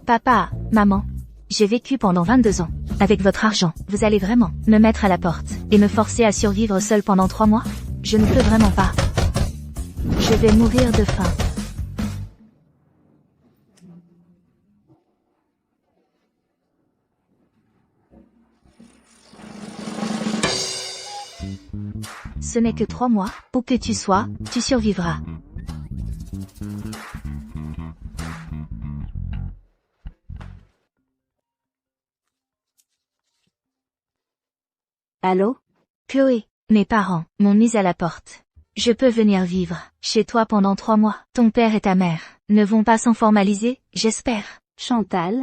Papa, maman, j'ai vécu pendant 22 ans. Avec votre argent, vous allez vraiment me mettre à la porte et me forcer à survivre seul pendant 3 mois? Je ne peux vraiment pas. Je vais mourir de faim. Ce n'est que 3 mois, où que tu sois, tu survivras. Allô? Chloé, mes parents m'ont mise à la porte. Je peux venir vivre chez toi pendant 3 mois. Ton père et ta mère ne vont pas s'en formaliser, j'espère. Chantal?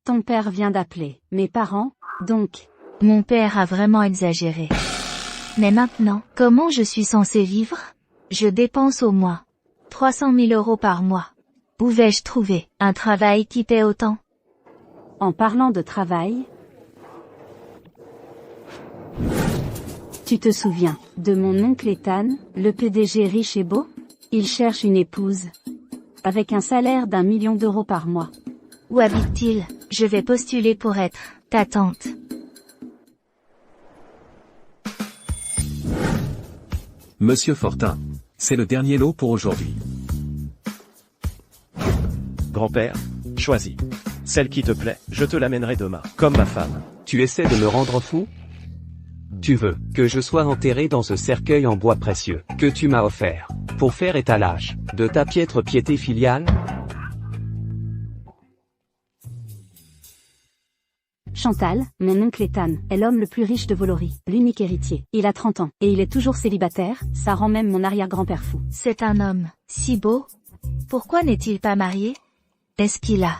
Ton père vient d'appeler. Mes parents, donc? Mon père a vraiment exagéré. Mais maintenant, comment je suis censée vivre? Je dépense au moins 300 000 € par mois. Où vais-je trouver un travail qui paie autant? En parlant de travail, tu te souviens de mon oncle Ethan, le PDG riche et beau? Il cherche une épouse. Avec un salaire d'1 million d'euros par mois. Où habite-t-il? Je vais postuler pour être ta tante. Monsieur Fortin, c'est le dernier lot pour aujourd'hui. Grand-père, choisis. Celle qui te plaît, je te l'amènerai demain, comme ma femme. Tu essaies de me rendre fou? Tu veux que je sois enterré dans ce cercueil en bois précieux que tu m'as offert pour faire étalage de ta piètre piété filiale? Chantal, mon oncle Ethan, est l'homme le plus riche de Volory, l'unique héritier. Il a 30 ans, et il est toujours célibataire, ça rend même mon arrière-grand-père fou. C'est un homme si beau. Pourquoi n'est-il pas marié? Est-ce qu'il a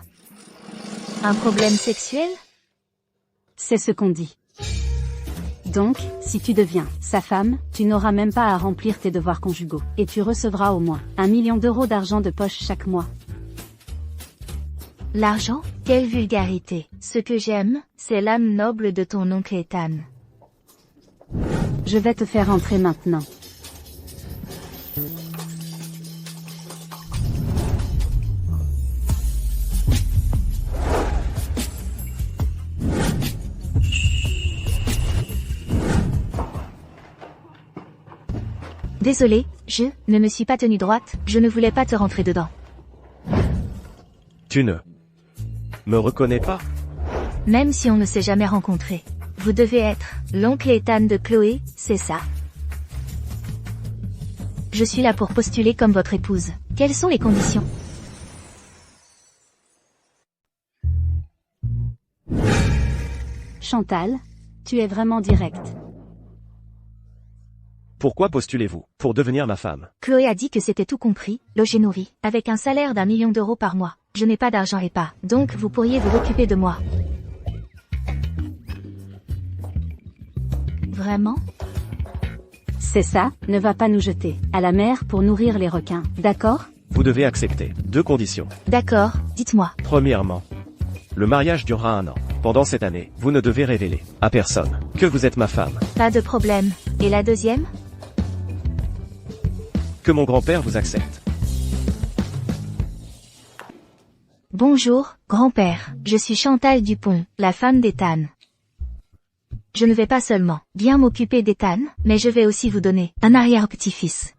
un problème sexuel? C'est ce qu'on dit. Donc, si tu deviens sa femme, tu n'auras même pas à remplir tes devoirs conjugaux, et tu recevras au moins 1 million d'euros d'argent de poche chaque mois. L'argent? Quelle vulgarité. Ce que j'aime, c'est l'âme noble de ton oncle Ethan. Je vais te faire entrer maintenant. Désolé, je ne me suis pas tenue droite, je ne voulais pas te rentrer dedans. Tu ne me reconnais pas? Même si on ne s'est jamais rencontrés. Vous devez être l'oncle Ethan de Chloé, c'est ça? Je suis là pour postuler comme votre épouse. Quelles sont les conditions? Chantal, tu es vraiment directe. Pourquoi postulez-vous? Pour devenir ma femme. Chloé a dit que c'était tout compris, logé nourri, avec un salaire d'1 million d'euros par mois. Je n'ai pas d'argent et pas, donc vous pourriez vous occuper de moi. Vraiment? C'est ça, ne va pas nous jeter à la mer pour nourrir les requins, d'accord? Vous devez accepter 2 conditions. D'accord, dites-moi. Premièrement, le mariage durera 1 an. Pendant cette année, vous ne devez révéler à personne que vous êtes ma femme. Pas de problème. Et la deuxième? Que mon grand-père vous accepte. Bonjour, grand-père. Je suis Chantal Dupont, la femme d'Ethan. Je ne vais pas seulement bien m'occuper d'Ethan, mais je vais aussi vous donner un arrière-petit-fils.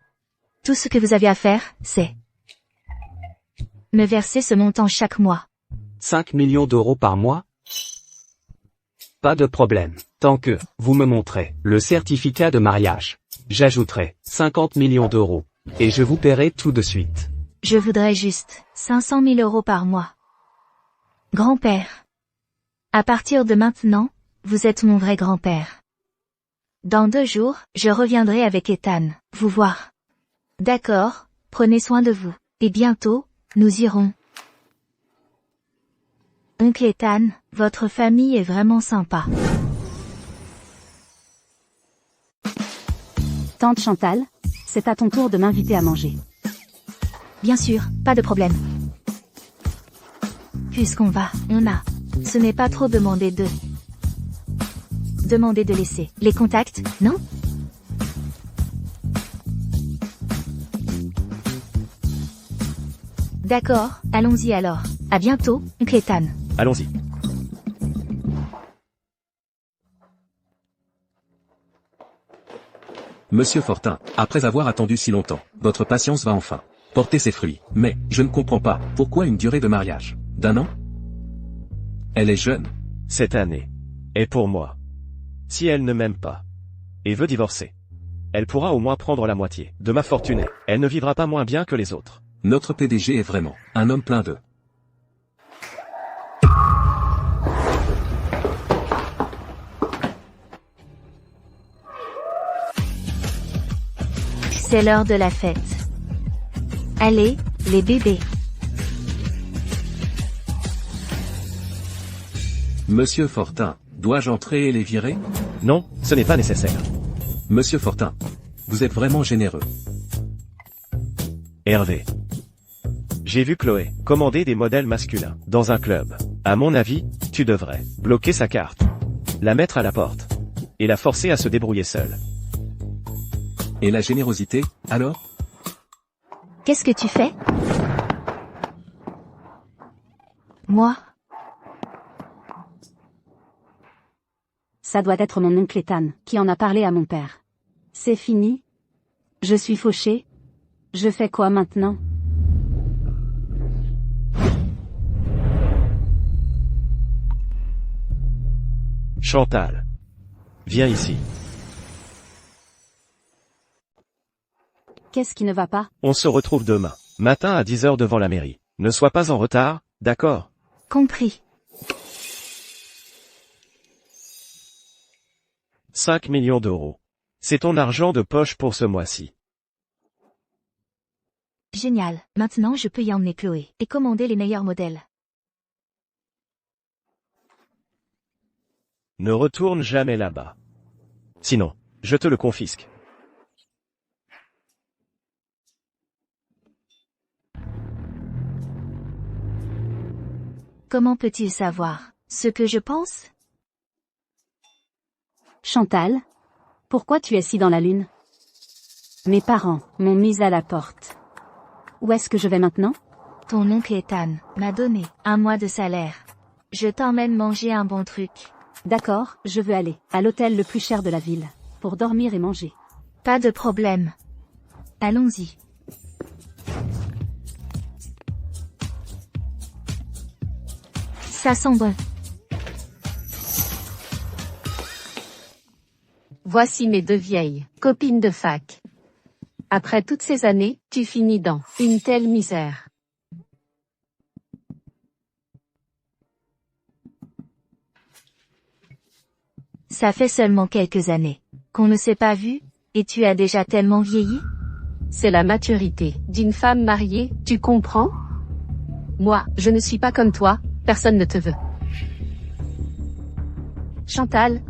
Tout ce que vous avez à faire, c'est me verser ce montant chaque mois. 5 millions d'euros par mois? Pas de problème. Tant que vous me montrez le certificat de mariage, j'ajouterai 50 millions d'euros. Et je vous paierai tout de suite. Je voudrais juste 500 000 € par mois. Grand-père. À partir de maintenant, vous êtes mon vrai grand-père. Dans 2 jours, je reviendrai avec Ethan, vous voir. D'accord, prenez soin de vous. Et bientôt, nous irons. Oncle Ethan, votre famille est vraiment sympa. Tante Chantal, c'est à ton tour de m'inviter à manger. Bien sûr, pas de problème. Puisqu'on va, on a. Ce n'est pas trop demander de laisser les contacts, non? D'accord, allons-y alors. À bientôt, oncle Ethan. Allons-y. Monsieur Fortin, après avoir attendu si longtemps, votre patience va enfin porter ses fruits. Mais, je ne comprends pas, pourquoi une durée de mariage d'1 an? Elle est jeune. Cette année est pour moi. Si elle ne m'aime pas et veut divorcer, elle pourra au moins prendre la moitié de ma fortune. Elle ne vivra pas moins bien que les autres. Notre PDG est vraiment un homme plein de... C'est l'heure de la fête. Allez, les bébés. Monsieur Fortin, dois-je entrer et les virer? Non, ce n'est pas nécessaire. Monsieur Fortin, vous êtes vraiment généreux. Hervé. J'ai vu Chloé commander des modèles masculins dans un club. À mon avis, tu devrais bloquer sa carte, la mettre à la porte et la forcer à se débrouiller seule. Et la générosité, alors? Qu'est-ce que tu fais? Moi? Ça doit être mon oncle Ethan qui en a parlé à mon père. C'est fini? Je suis fauché? Je fais quoi maintenant? Chantal. Viens ici. Qu'est-ce qui ne va pas? On se retrouve demain matin à 10h devant la mairie. Ne sois pas en retard, d'accord? Compris. 5 millions d'euros. C'est ton argent de poche pour ce mois-ci. Génial. Maintenant je peux y emmener Chloé et commander les meilleurs modèles. Ne retourne jamais là-bas. Sinon, je te le confisque. Comment peut-il savoir ce que je pense? Chantal? Pourquoi tu es si dans la lune? Mes parents m'ont mise à la porte. Où est-ce que je vais maintenant? Ton oncle Ethan m'a donné 1 mois de salaire. Je t'emmène manger un bon truc. D'accord, je veux aller à l'hôtel le plus cher de la ville, pour dormir et manger. Pas de problème. Allons-y. Ça sent bon. Voici mes 2 vieilles copines de fac. Après toutes ces années, tu finis dans une telle misère. Ça fait seulement quelques années qu'on ne s'est pas vu, et tu as déjà tellement vieilli? C'est la maturité d'une femme mariée, tu comprends? Moi, je ne suis pas comme toi, personne ne te veut. Chantal,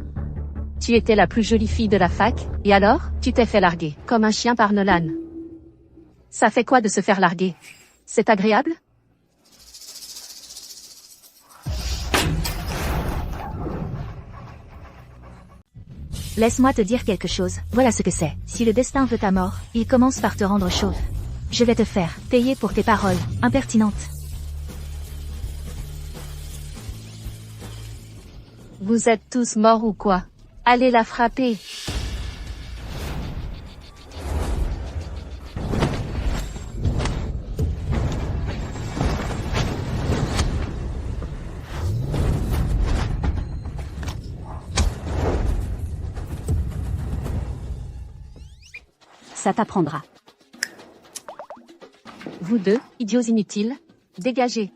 tu étais la plus jolie fille de la fac, et alors, tu t'es fait larguer, comme un chien par Nolan. Ça fait quoi de se faire larguer? C'est agréable? Laisse-moi te dire quelque chose, voilà ce que c'est. Si le destin veut ta mort, il commence par te rendre chauve. Je vais te faire payer pour tes paroles impertinentes. Vous êtes tous morts ou quoi? Allez la frapper. Ça t'apprendra. Vous 2, idiots inutiles, dégagez.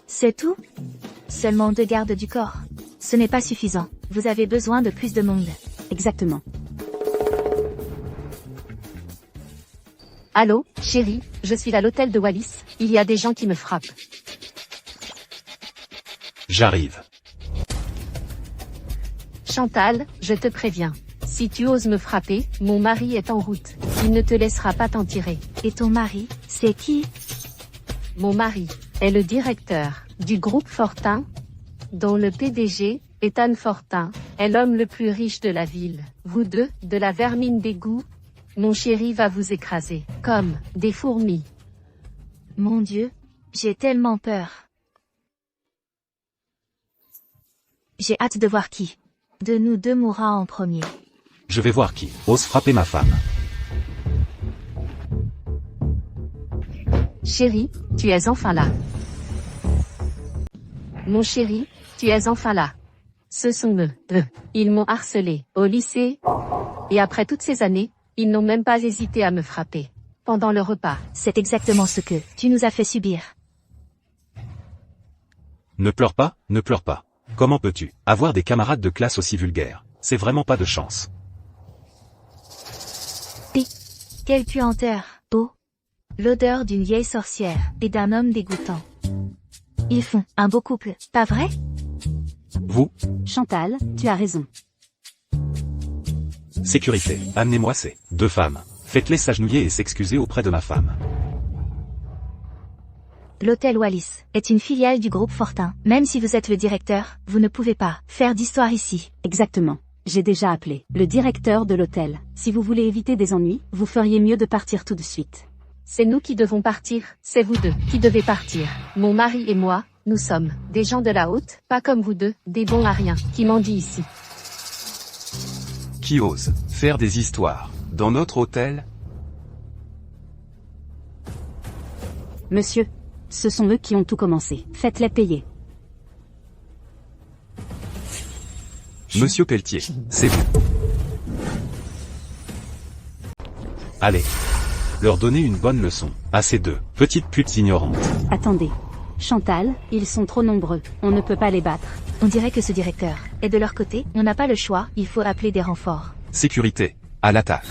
C'est tout? Seulement 2 gardes du corps. Ce n'est pas suffisant. Vous avez besoin de plus de monde. Exactement. Allô, chérie, je suis à l'hôtel de Wallis, il y a des gens qui me frappent. J'arrive. Chantal, je te préviens. Si tu oses me frapper, mon mari est en route. Il ne te laissera pas t'en tirer. Et ton mari, c'est qui? Mon mari est le directeur du groupe Fortin, dont le PDG, Ethan Fortin, est l'homme le plus riche de la ville. Vous 2, de la vermine d'égout, mon chéri va vous écraser, comme des fourmis. Mon Dieu, J'ai tellement peur. J'ai hâte de voir qui de nous deux mourra en premier. Je vais voir qui ose frapper ma femme. Chérie, tu es enfin là. Mon chéri, tu es enfin là. Ce sont eux. Ils m'ont harcelé au lycée. Et après toutes ces années, ils n'ont même pas hésité à me frapper. Pendant le repas. C'est exactement ce que tu nous as fait subir. Ne pleure pas, ne pleure pas. Comment peux-tu avoir des camarades de classe aussi vulgaires? C'est vraiment pas de chance. Quelle puanteur. Oh. L'odeur d'une vieille sorcière et d'un homme dégoûtant. Ils font un beau couple, pas vrai? Vous? Chantal, tu as raison. Sécurité. Amenez-moi ces deux femmes. Faites-les s'agenouiller et s'excuser auprès de ma femme. L'hôtel Wallis est une filiale du groupe Fortin. Même si vous êtes le directeur, vous ne pouvez pas faire d'histoire ici. Exactement. J'ai déjà appelé le directeur de l'hôtel. Si vous voulez éviter des ennuis, vous feriez mieux de partir tout de suite. C'est nous qui devons partir, c'est vous deux qui devez partir. Mon mari et moi, nous sommes des gens de la haute, pas comme vous deux, des bons à rien, qui mendient ici. Qui ose faire des histoires dans notre hôtel? Monsieur, ce sont eux qui ont tout commencé. Faites-les payer. Monsieur Pelletier, c'est vous. Allez. Leur donner une bonne leçon à ces deux petites putes ignorantes. Attendez. Chantal, ils sont trop nombreux. On ne peut pas les battre. On dirait que ce directeur est de leur côté. On n'a pas le choix, il faut appeler des renforts. Sécurité. À l'attaque.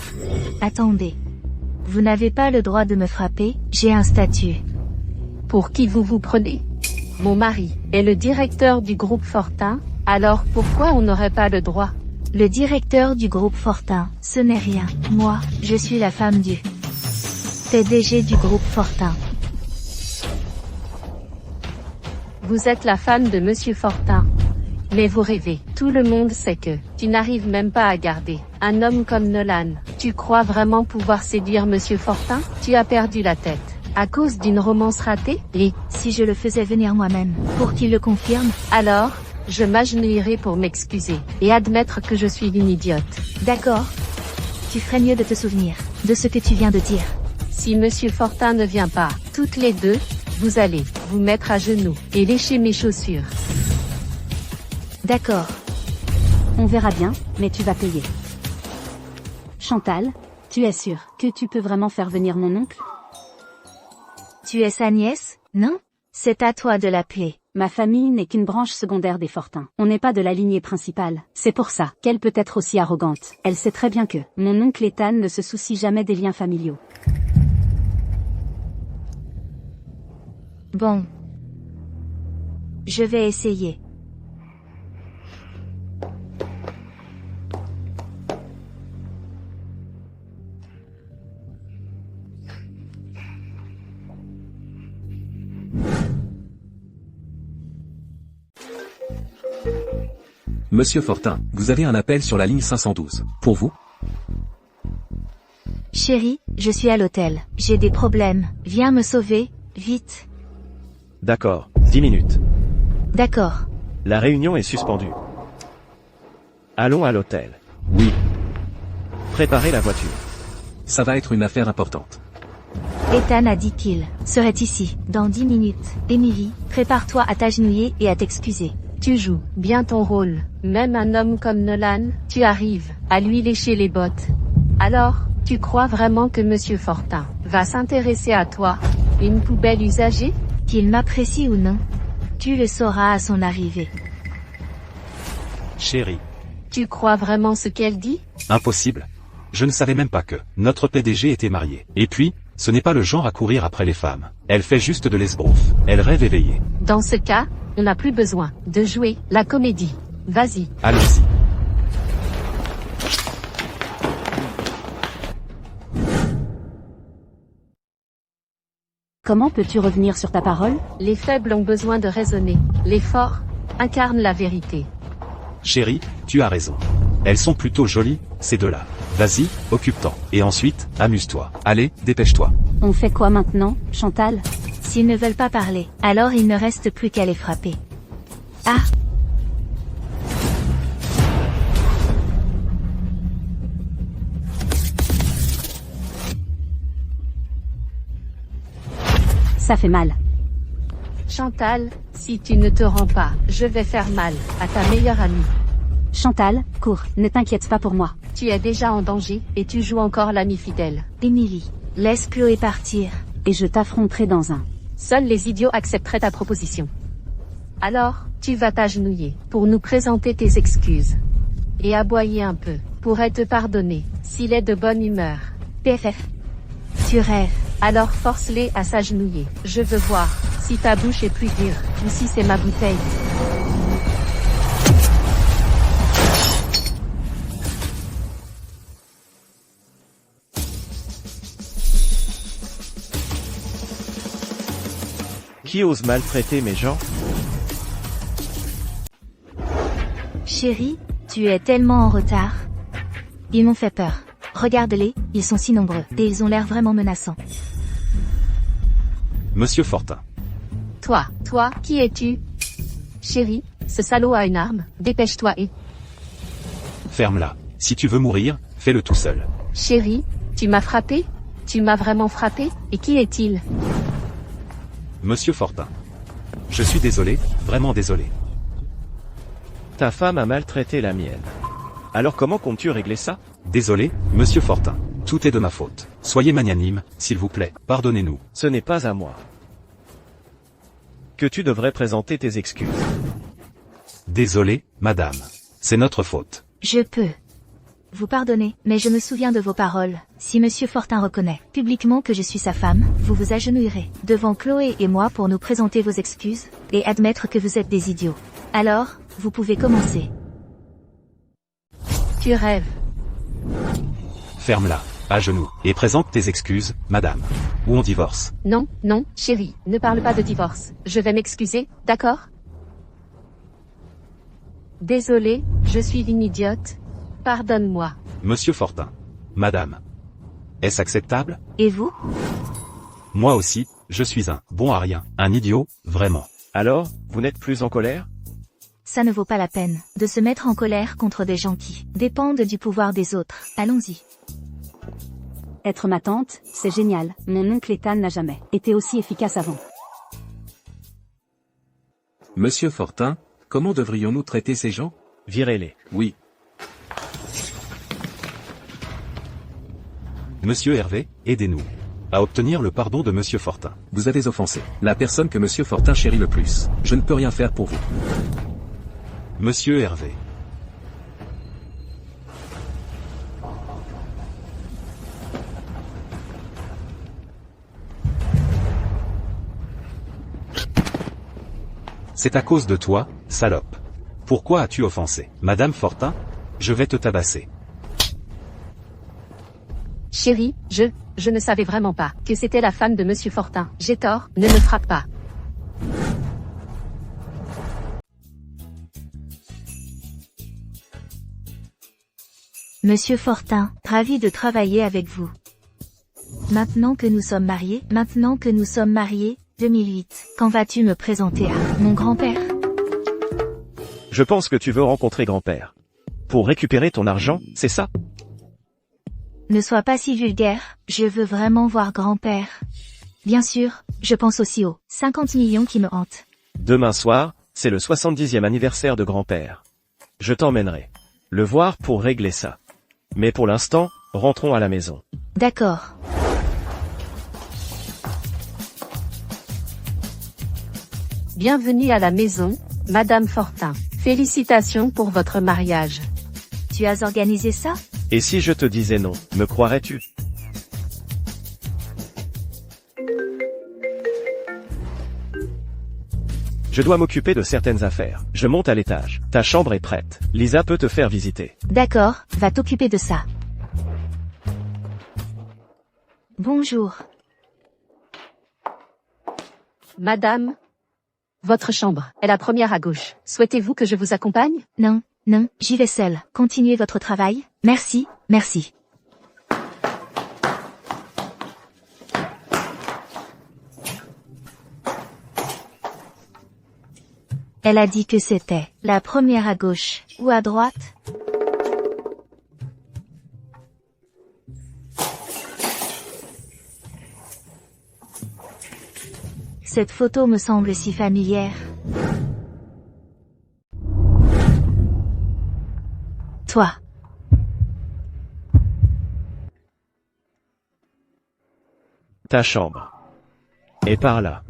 Attendez. Vous n'avez pas le droit de me frapper, j'ai un statut. Pour qui vous vous prenez? Mon mari est le directeur du groupe Fortin, alors pourquoi on n'aurait pas le droit? Le directeur du groupe Fortin, ce n'est rien. Moi, je suis la femme du PDG du groupe Fortin. Vous êtes la femme de Monsieur Fortin. Mais vous rêvez. Tout le monde sait que tu n'arrives même pas à garder un homme comme Nolan. Tu crois vraiment pouvoir séduire Monsieur Fortin? Tu as perdu la tête. À cause d'une romance ratée? Et si je le faisais venir moi-même, pour qu'il le confirme, alors, je m'agenouillerai pour m'excuser et admettre que je suis une idiote. D'accord. Tu ferais mieux de te souvenir de ce que tu viens de dire. Si Monsieur Fortin ne vient pas, toutes les deux, vous allez vous mettre à genoux et lécher mes chaussures. D'accord. On verra bien, mais tu vas payer. Chantal, tu es sûre que tu peux vraiment faire venir mon oncle? Tu es sa nièce, non? C'est à toi de l'appeler. Ma famille n'est qu'une branche secondaire des Fortin. On n'est pas de la lignée principale. C'est pour ça qu'elle peut être aussi arrogante. Elle sait très bien que mon oncle Ethan ne se soucie jamais des liens familiaux. Bon. Je vais essayer. Monsieur Fortin, vous avez un appel sur la ligne 512. Pour vous? Chérie, je suis à l'hôtel. J'ai des problèmes. Viens me sauver, vite. D'accord, 10 minutes. D'accord. La réunion est suspendue. Allons à l'hôtel. Oui. Préparez la voiture. Ça va être une affaire importante. Ethan a dit qu'il serait ici, dans 10 minutes. Emily, prépare-toi à t'agenouiller et à t'excuser. Tu joues bien ton rôle. Même un homme comme Nolan, tu arrives à lui lécher les bottes. Alors, tu crois vraiment que Monsieur Fortin va s'intéresser à toi, une poubelle usagée? Qu'il m'apprécie ou non, tu le sauras à son arrivée. Chérie. Tu crois vraiment ce qu'elle dit? Impossible. Je ne savais même pas que notre PDG était marié. Et puis, ce n'est pas le genre à courir après les femmes. Elle fait juste de l'esbrouf. Elle rêve éveillée. Dans ce cas, on n'a plus besoin de jouer la comédie. Vas-y. Allons-y. Comment peux-tu revenir sur ta parole? Les faibles ont besoin de raisonner. Les forts incarnent la vérité. Chérie, tu as raison. Elles sont plutôt jolies, ces deux-là. Vas-y, occupe-t'en. Et ensuite, amuse-toi. Allez, dépêche-toi. On fait quoi maintenant, Chantal? S'ils ne veulent pas parler, alors il ne reste plus qu'à les frapper. Ah! Ça fait mal. Chantal, si tu ne te rends pas, je vais faire mal à ta meilleure amie. Chantal, cours, ne t'inquiète pas pour moi. Tu es déjà en danger, et tu joues encore l'ami fidèle. Émilie, laisse Chloé partir. Et je t'affronterai dans un. Seuls les idiots accepteraient ta proposition. Alors, tu vas t'agenouiller, pour nous présenter tes excuses. Et aboyer un peu, pour te pardonner, s'il est de bonne humeur. PFF. Tu rêves. Alors force-les à s'agenouiller. Je veux voir, si ta bouche est plus dure, ou si c'est ma bouteille. Qui ose maltraiter mes gens? Chérie, tu es tellement en retard. Ils m'ont fait peur. Regarde-les, ils sont si nombreux, et ils ont l'air vraiment menaçants. Monsieur Fortin. Toi, qui es-tu? Chérie, ce salaud a une arme, dépêche-toi et... Ferme-la. Si tu veux mourir, fais-le tout seul. Chérie, tu m'as frappé? Tu m'as vraiment frappé? Et qui est-il? Monsieur Fortin. Je suis désolé, vraiment désolé. Ta femme a maltraité la mienne. Alors comment comptes-tu régler ça? Désolé, monsieur Fortin. Tout est de ma faute. Soyez magnanime, s'il vous plaît, pardonnez-nous. Ce n'est pas à moi que tu devrais présenter tes excuses. Désolé, madame. C'est notre faute. Je peux vous pardonner, mais je me souviens de vos paroles. Si Monsieur Fortin reconnaît publiquement que je suis sa femme, vous vous agenouillerez devant Chloé et moi pour nous présenter vos excuses, et admettre que vous êtes des idiots. Alors, vous pouvez commencer. Tu rêves. Ferme-la, à genoux, et présente tes excuses, madame. Ou on divorce. Non, chérie, ne parle pas de divorce. Je vais m'excuser, d'accord? Désolée, je suis une idiote. Pardonne-moi. Monsieur Fortin. Madame. Est-ce acceptable? Et vous? Moi aussi, je suis un bon à rien, un idiot, vraiment. Alors, vous n'êtes plus en colère? Ça ne vaut pas la peine de se mettre en colère contre des gens qui dépendent du pouvoir des autres. Allons-y. Être ma tante, c'est génial. Mon oncle Ethan n'a jamais été aussi efficace avant. Monsieur Fortin, comment devrions-nous traiter ces gens? Virez-les. Oui. Monsieur Hervé, aidez-nous à obtenir le pardon de Monsieur Fortin. Vous avez offensé la personne que Monsieur Fortin chérit le plus. Je ne peux rien faire pour vous. Monsieur Hervé. C'est à cause de toi, salope. Pourquoi as-tu offensé Madame Fortin? Je vais te tabasser. Chérie, je ne savais vraiment pas que c'était la femme de Monsieur Fortin. J'ai tort, ne me frappe pas. Monsieur Fortin, ravi de travailler avec vous. Maintenant que nous sommes mariés, 2008, quand vas-tu me présenter à mon grand-père? Je pense que tu veux rencontrer grand-père. Pour récupérer ton argent, c'est ça? Ne sois pas si vulgaire, je veux vraiment voir grand-père. Bien sûr, je pense aussi aux 50 millions qui me hantent. Demain soir, c'est le 70e anniversaire de grand-père. Je t'emmènerai le voir pour régler ça. Mais pour l'instant, rentrons à la maison. D'accord. Bienvenue à la maison, Madame Fortin. Félicitations pour votre mariage. Tu as organisé ça? Et si je te disais non, me croirais-tu? Je dois m'occuper de certaines affaires. Je monte à l'étage. Ta chambre est prête. Lisa peut te faire visiter. D'accord, va t'occuper de ça. Bonjour. Madame, votre chambre est la première à gauche. Souhaitez-vous que je vous accompagne? Non, j'y vais seule. Continuez votre travail. Merci. Elle a dit que c'était la première à gauche ou à droite. Cette photo me semble si familière. Toi. Ta chambre. Et par là.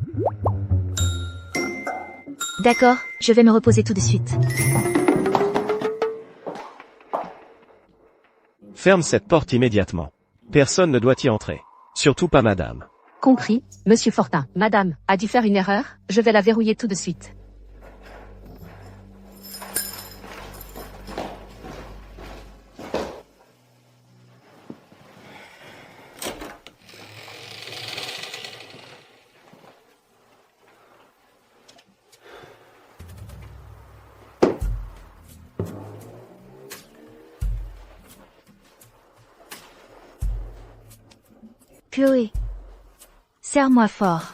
D'accord, je vais me reposer tout de suite. Ferme cette porte immédiatement. Personne ne doit y entrer. Surtout pas madame. Compris, monsieur Fortin. Madame a dû faire une erreur, je vais la verrouiller tout de suite. Chloé. Serre-moi fort.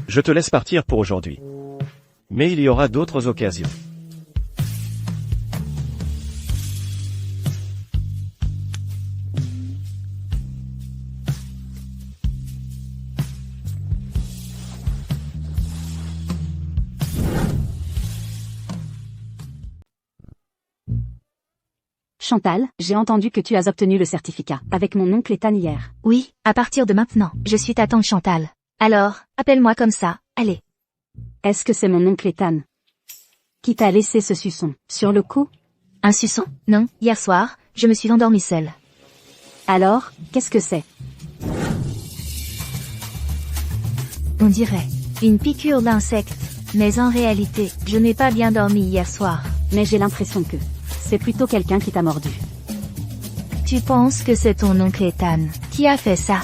Je te laisse partir pour aujourd'hui. Mais il y aura d'autres occasions. Chantal, j'ai entendu que tu as obtenu le certificat avec mon oncle Ethan hier. Oui, à partir de maintenant, je suis ta tante Chantal. Alors, appelle-moi comme ça, allez. Est-ce que c'est mon oncle Ethan qui t'a laissé ce suçon sur le cou? Un suçon? Non, hier soir, je me suis endormie seule. Alors, qu'est-ce que c'est? On dirait une piqûre d'insecte, mais en réalité, je n'ai pas bien dormi hier soir. Mais j'ai l'impression que c'est plutôt quelqu'un qui t'a mordu. Tu penses que c'est ton oncle Ethan qui a fait ça?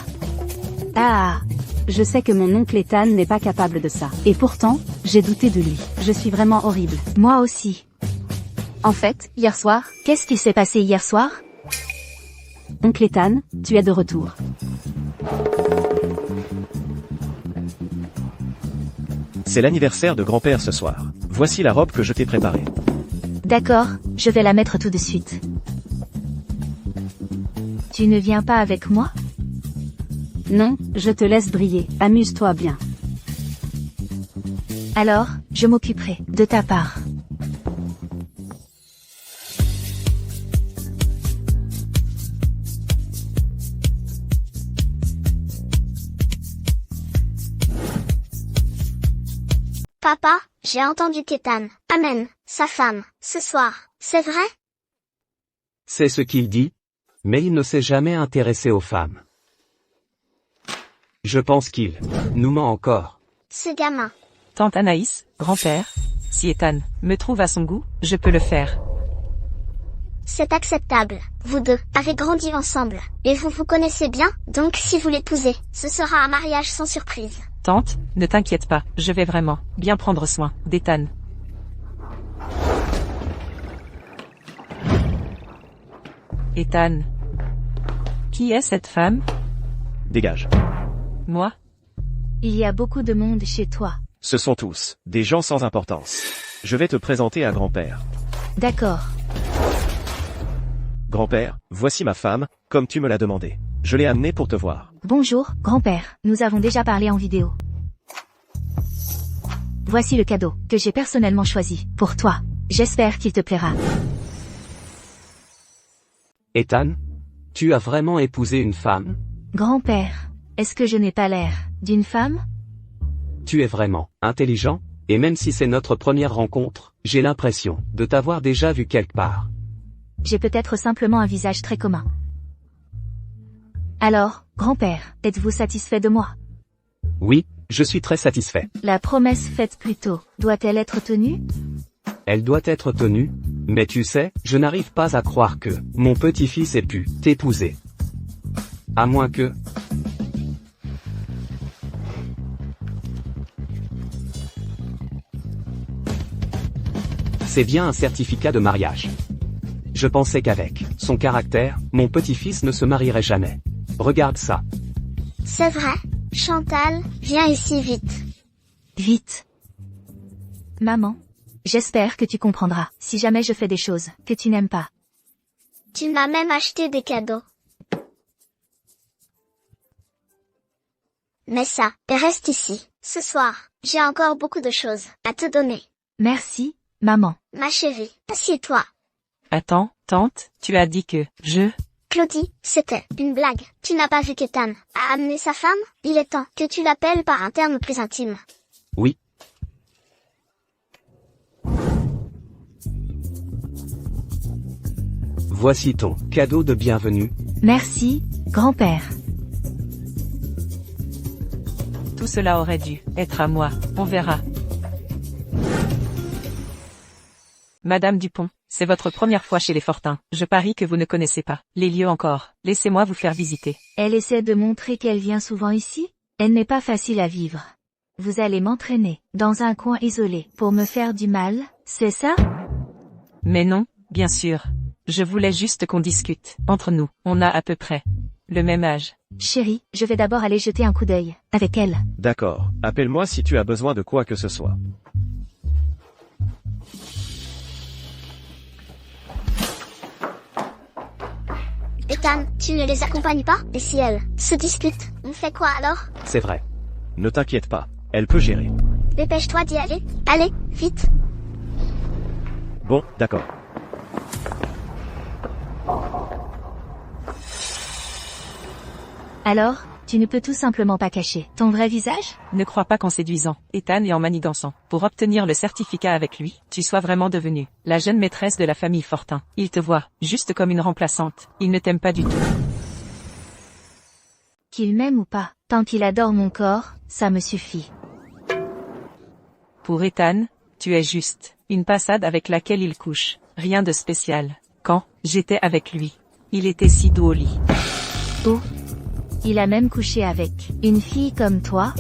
Ah, je sais que mon oncle Ethan n'est pas capable de ça. Et pourtant, j'ai douté de lui. Je suis vraiment horrible. Moi aussi. En fait, hier soir, Qu'est-ce qui s'est passé hier soir? Oncle Ethan, tu es de retour. C'est l'anniversaire de grand-père ce soir. Voici la robe que je t'ai préparée. D'accord, je vais la mettre tout de suite. Tu ne viens pas avec moi? Non, je te laisse briller. Amuse-toi bien. Alors, je m'occuperai de ta part. Papa, j'ai entendu qu'Ethan amène sa femme ce soir. C'est vrai? C'est ce qu'il dit, mais il ne s'est jamais intéressé aux femmes. Je pense qu'il nous ment encore. Ce gamin. Tante Anaïs, grand-père, si Ethan me trouve à son goût, je peux le faire. C'est acceptable. Vous deux avez grandi ensemble. Et vous vous connaissez bien, donc si vous l'épousez, ce sera un mariage sans surprise. Tante, ne t'inquiète pas, je vais vraiment bien prendre soin d'Ethan. Ethan. Qui est cette femme? Dégage. Moi? Il y a beaucoup de monde chez toi. Ce sont tous des gens sans importance. Je vais te présenter à grand-père. D'accord. Grand-père, voici ma femme, comme tu me l'as demandé. Je l'ai amenée pour te voir. Bonjour, grand-père. Nous avons déjà parlé en vidéo. Voici le cadeau que j'ai personnellement choisi pour toi. J'espère qu'il te plaira. Ethan, tu as vraiment épousé une femme? Grand-père, est-ce que je n'ai pas l'air d'une femme? Tu es vraiment intelligent, et même si c'est notre première rencontre, j'ai l'impression de t'avoir déjà vu quelque part. J'ai peut-être simplement un visage très commun. Alors, grand-père, êtes-vous satisfait de moi? Oui, je suis très satisfait. La promesse faite plus tôt, doit-elle être tenue? Elle doit être tenue, mais tu sais, je n'arrive pas à croire que mon petit-fils ait pu t'épouser. À moins que... C'est bien un certificat de mariage. Je pensais qu'avec son caractère, mon petit-fils ne se marierait jamais. Regarde ça. C'est vrai. Chantal, viens ici vite. Vite. Maman, j'espère que tu comprendras si jamais je fais des choses que tu n'aimes pas. Tu m'as même acheté des cadeaux. Mais ça, reste ici. Ce soir, j'ai encore beaucoup de choses à te donner. Merci, maman. Ma chérie, assieds-toi. Attends, tante, tu as dit que Claudie, c'était une blague. Tu n'as pas vu qu'Ethan a amené sa femme? Il est temps que tu l'appelles par un terme plus intime. Oui. Voici ton cadeau de bienvenue. Merci, grand-père. Tout cela aurait dû être à moi, on verra. Madame Dupont, c'est votre première fois chez les Fortin. Je parie que vous ne connaissez pas les lieux encore. Laissez-moi vous faire visiter. Elle essaie de montrer qu'elle vient souvent ici? Elle n'est pas facile à vivre. Vous allez m'entraîner dans un coin isolé pour me faire du mal, c'est ça? Mais non, bien sûr. Je voulais juste qu'on discute. Entre nous, on a à peu près le même âge. Chérie, je vais d'abord aller jeter un coup d'œil avec elle. D'accord, appelle-moi si tu as besoin de quoi que ce soit. Ethan, tu ne les accompagnes pas? Et si elle se dispute, on fait quoi alors? C'est vrai. Ne t'inquiète pas, elle peut gérer. Dépêche-toi d'y aller. Allez, vite. Bon, d'accord. Alors, tu ne peux tout simplement pas cacher ton vrai visage? Ne crois pas qu'en séduisant Ethan et en manigançant pour obtenir le certificat avec lui, tu sois vraiment devenue la jeune maîtresse de la famille Fortin. Il te voit juste comme une remplaçante. Il ne t'aime pas du tout. Qu'il m'aime ou pas, tant qu'il adore mon corps, ça me suffit. Pour Ethan, tu es juste une passade avec laquelle il couche. Rien de spécial. Quand j'étais avec lui, il était si doux au lit. Oh. Il a même couché avec une fille comme toi?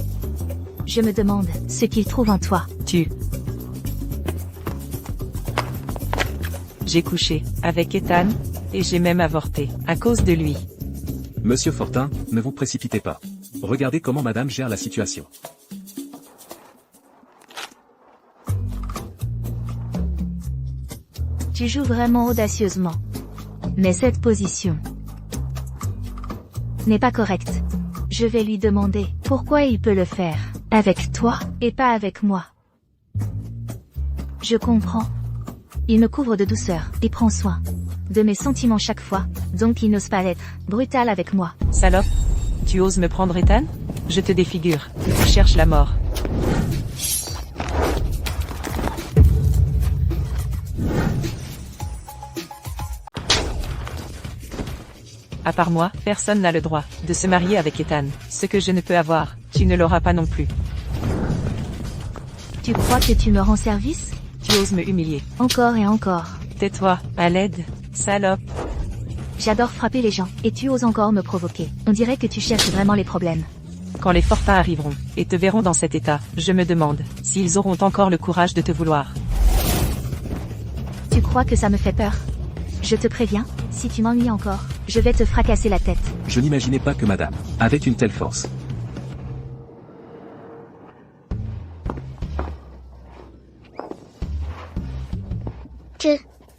Je me demande ce qu'il trouve en toi. J'ai couché avec Ethan, et j'ai même avorté à cause de lui. Monsieur Fortin, ne vous précipitez pas. Regardez comment madame gère la situation. Tu joues vraiment audacieusement. Mais cette position n'est pas correcte. Je vais lui demander pourquoi il peut le faire avec toi et pas avec moi. Je comprends. Il me couvre de douceur et prend soin de mes sentiments chaque fois, donc il n'ose pas être brutal avec moi. Salope, tu oses me prendre Ethan? Je te défigure. Tu cherches la mort. À part moi, personne n'a le droit de se marier avec Ethan. Ce que je ne peux avoir, tu ne l'auras pas non plus. Tu crois que tu me rends service? Tu oses me humilier. Encore et encore. Tais-toi, à l'aide, salope. J'adore frapper les gens, et tu oses encore me provoquer. On dirait que tu cherches vraiment les problèmes. Quand les Fortins arriveront, et te verront dans cet état, je me demande s'ils auront encore le courage de te vouloir. Tu crois que ça me fait peur? Je te préviens, si tu m'ennuies encore, je vais te fracasser la tête. Je n'imaginais pas que madame avait une telle force. Que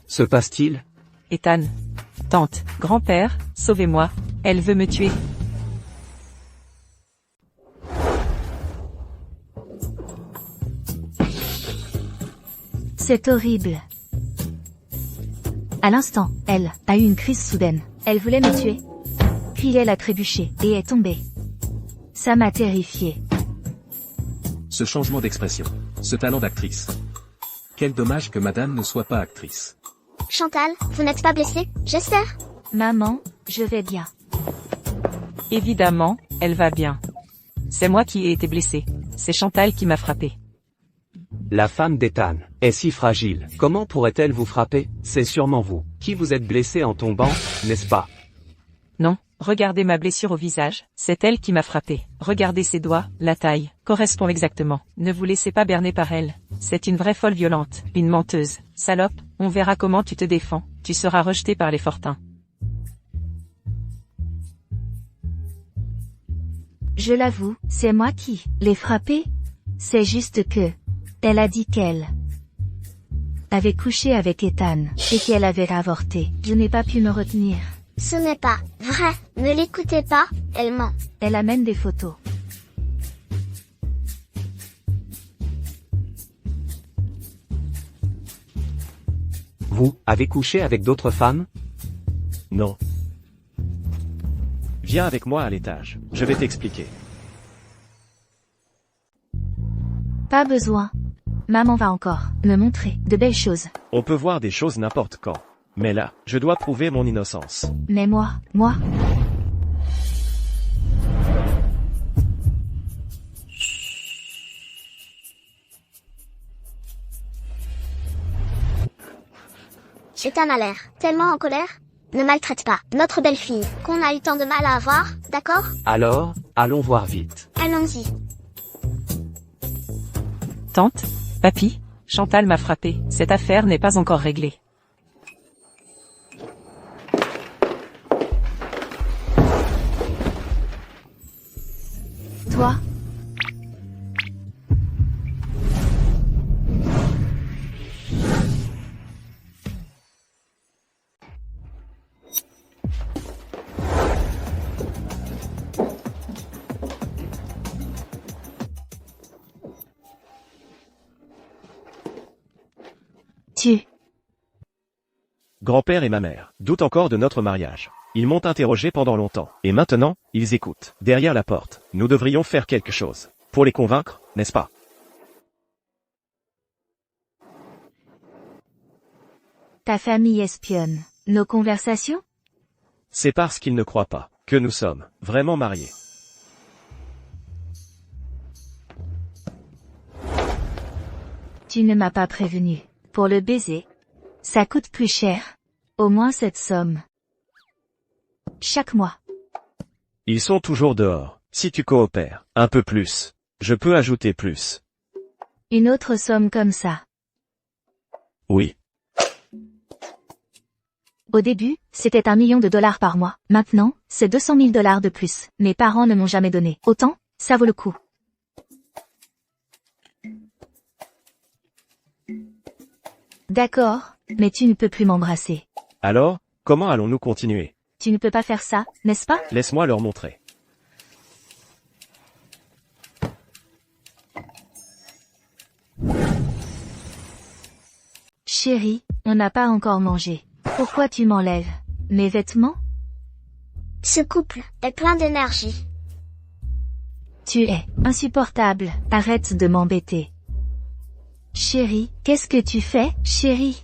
Se passe-t-il? Ethan. Tante, grand-père, sauvez-moi. Elle veut me tuer. C'est horrible. À l'instant, elle a eu une crise soudaine. Elle voulait me tuer. Puis elle a trébuché et est tombée. Ça m'a terrifiée. Ce changement d'expression, ce talent d'actrice. Quel dommage que madame ne soit pas actrice. Chantal, vous n'êtes pas blessée, j'espère? Maman, je vais bien. Évidemment, elle va bien. C'est moi qui ai été blessée. C'est Chantal qui m'a frappé. La femme d'Ethan est si fragile. Comment pourrait-elle vous frapper? C'est sûrement vous qui vous êtes blessé en tombant, n'est-ce pas? Non, regardez ma blessure au visage, c'est elle qui m'a frappé. Regardez ses doigts, la taille, correspond exactement. Ne vous laissez pas berner par elle. C'est une vraie folle violente, une menteuse. Salope, on verra comment tu te défends, tu seras rejeté par les Fortin. Je l'avoue, c'est moi qui l'ai frappée. C'est juste que... Elle a dit qu'elle avait couché avec Ethan, et qu'elle avait avorté. Je n'ai pas pu me retenir. Ce n'est pas vrai. Ne l'écoutez pas, elle ment. Elle amène des photos. Vous avez couché avec d'autres femmes? Non. Viens avec moi à l'étage. Je vais t'expliquer. Pas besoin. Maman va encore me montrer de belles choses. On peut voir des choses n'importe quand. Mais là, je dois prouver mon innocence. Mais moi... Ethan a l'air tellement en colère. Ne maltraite pas notre belle-fille, qu'on a eu tant de mal à avoir, d'accord? Alors, allons voir vite. Allons-y. Tante? Papy? Chantal m'a frappé, cette affaire n'est pas encore réglée. Toi? Tu... Grand-père et ma mère doutent encore de notre mariage. Ils m'ont interrogé pendant longtemps. Et maintenant, ils écoutent. Derrière la porte, nous devrions faire quelque chose. Pour les convaincre, n'est-ce pas? Ta famille espionne nos conversations? C'est parce qu'ils ne croient pas que nous sommes vraiment mariés. Tu ne m'as pas prévenu. Pour le baiser, ça coûte plus cher. Au moins cette somme. Chaque mois. Ils sont toujours dehors. Si tu coopères un peu plus, je peux ajouter plus. Une autre somme comme ça. Oui. Au début, c'était $1 million par mois. Maintenant, c'est $200 000 de plus. Mes parents ne m'ont jamais donné autant, ça vaut le coup. D'accord, mais tu ne peux plus m'embrasser. Alors, comment allons-nous continuer? Tu ne peux pas faire ça, n'est-ce pas? Laisse-moi leur montrer. Chérie, on n'a pas encore mangé. Pourquoi tu m'enlèves mes vêtements? Ce couple est plein d'énergie. Tu es insupportable, arrête de m'embêter. Chérie, qu'est-ce que tu fais, chérie?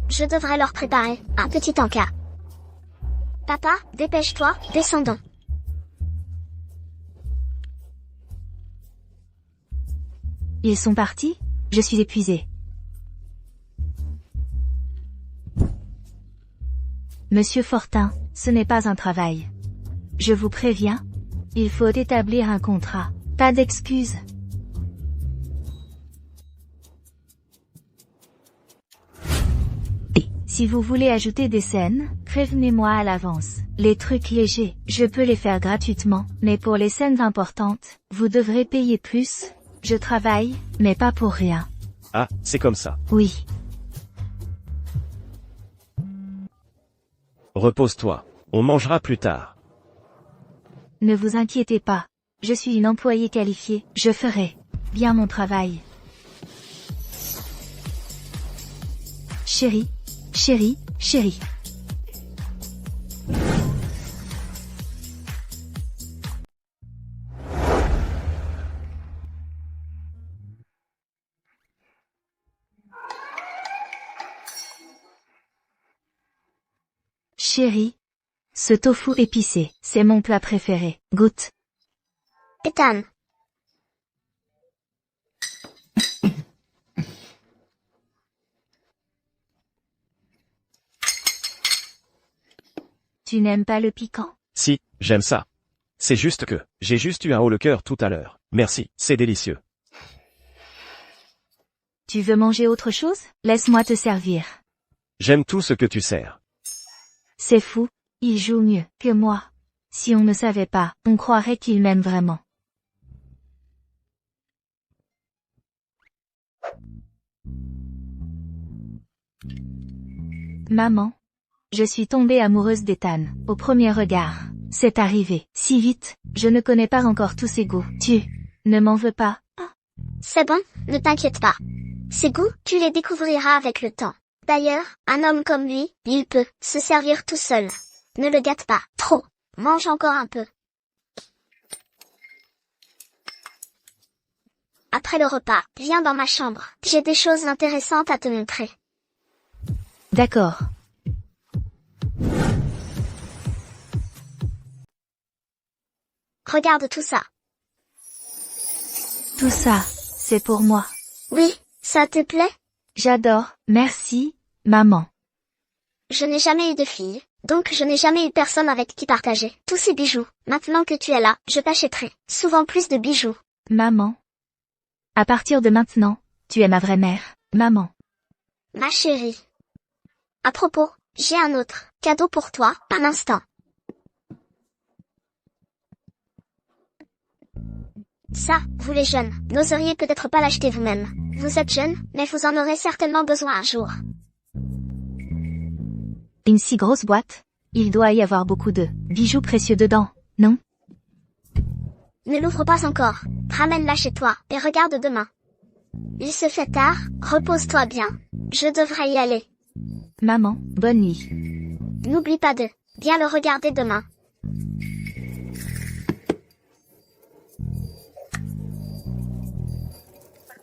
Je devrais leur préparer un petit encas. Papa, dépêche-toi, descendons. Ils sont partis? Je suis épuisée. Monsieur Fortin, ce n'est pas un travail. Je vous préviens, il faut établir un contrat. Pas d'excuses. Si vous voulez ajouter des scènes, prévenez-moi à l'avance. Les trucs légers, je peux les faire gratuitement, mais pour les scènes importantes, vous devrez payer plus. Je travaille, mais pas pour rien. Ah, c'est comme ça. Oui. Repose-toi. On mangera plus tard. Ne vous inquiétez pas. Je suis une employée qualifiée, je ferai bien mon travail. Chérie, chérie, chérie. Chérie, ce tofu épicé, c'est mon plat préféré. Goûte. Ethan. Tu n'aimes pas le piquant? Si, j'aime ça. C'est juste que, j'ai juste eu un haut le cœur tout à l'heure. Merci, c'est délicieux. Tu veux manger autre chose? Laisse-moi te servir. J'aime tout ce que tu sers. C'est fou, il joue mieux que moi. Si on ne savait pas, on croirait qu'il m'aime vraiment. Maman. Je suis tombée amoureuse d'Ethan, au premier regard. C'est arrivé, si vite, je ne connais pas encore tous ses goûts. Tu ne m'en veux pas? C'est bon, ne t'inquiète pas. Ses goûts, tu les découvriras avec le temps. D'ailleurs, un homme comme lui, il peut se servir tout seul. Ne le gâte pas trop. Mange encore un peu. Après le repas, viens dans ma chambre. J'ai des choses intéressantes à te montrer. D'accord. Regarde tout ça. Tout ça, c'est pour moi. Oui, ça te plaît? J'adore, merci, maman. Je n'ai jamais eu de fille, donc je n'ai jamais eu personne avec qui partager tous ces bijoux. Maintenant que tu es là, je t'achèterai souvent plus de bijoux. Maman. À partir de maintenant, tu es ma vraie mère, maman. Ma chérie. À propos, j'ai un autre cadeau pour toi, un instant. Ça, vous les jeunes, n'oseriez peut-être pas l'acheter vous-même. Vous êtes jeunes, mais vous en aurez certainement besoin un jour. Une si grosse boîte, il doit y avoir beaucoup de bijoux précieux dedans, non? Ne l'ouvre pas encore, ramène-la chez toi, et regarde demain. Il se fait tard, repose-toi bien. Je devrais y aller. Maman, bonne nuit. N'oublie pas de bien le regarder demain.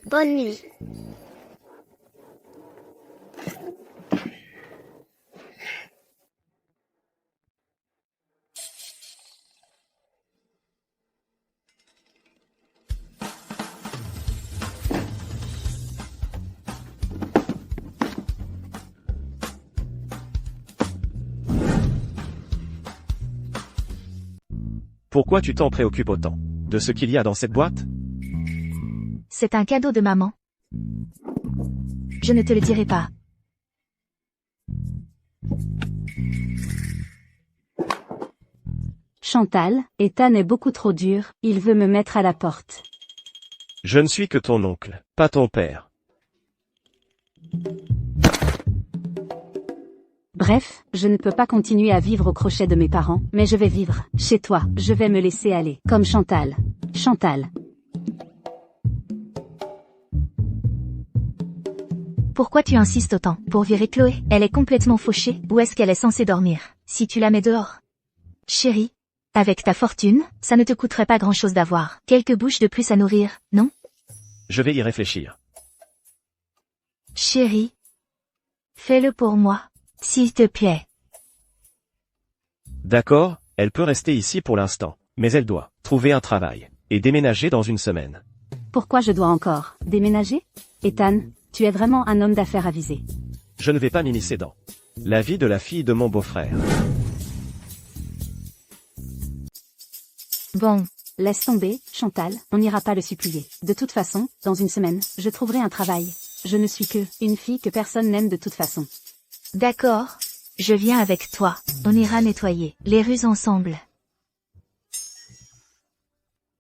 Bonne nuit. Pourquoi tu t'en préoccupes autant? De ce qu'il y a dans cette boîte? C'est un cadeau de maman. Je ne te le dirai pas. Chantal, Ethan est beaucoup trop dur, il veut me mettre à la porte. Je ne suis que ton oncle, pas ton père. Bref, je ne peux pas continuer à vivre au crochet de mes parents, mais je vais vivre chez toi, je vais me laisser aller, comme Chantal. Chantal. Pourquoi tu insistes autant pour virer Chloé? Elle est complètement fauchée, où est-ce qu'elle est censée dormir, si tu la mets dehors? Chérie, avec ta fortune, ça ne te coûterait pas grand-chose d'avoir quelques bouches de plus à nourrir, non? Je vais y réfléchir. Chérie, fais-le pour moi, s'il te plaît. D'accord, elle peut rester ici pour l'instant, mais elle doit trouver un travail et déménager dans une semaine. Pourquoi je dois encore déménager? Ethan, tu es vraiment un homme d'affaires avisé. Je ne vais pas m'immiscer dans la vie de la fille de mon beau-frère. Bon, Laisse tomber, Chantal, on n'ira pas le supplier. De toute façon, dans une semaine, je trouverai un travail. Je ne suis que une fille que personne n'aime de toute façon. d'accord, je viens avec toi. On ira nettoyer les rues ensemble.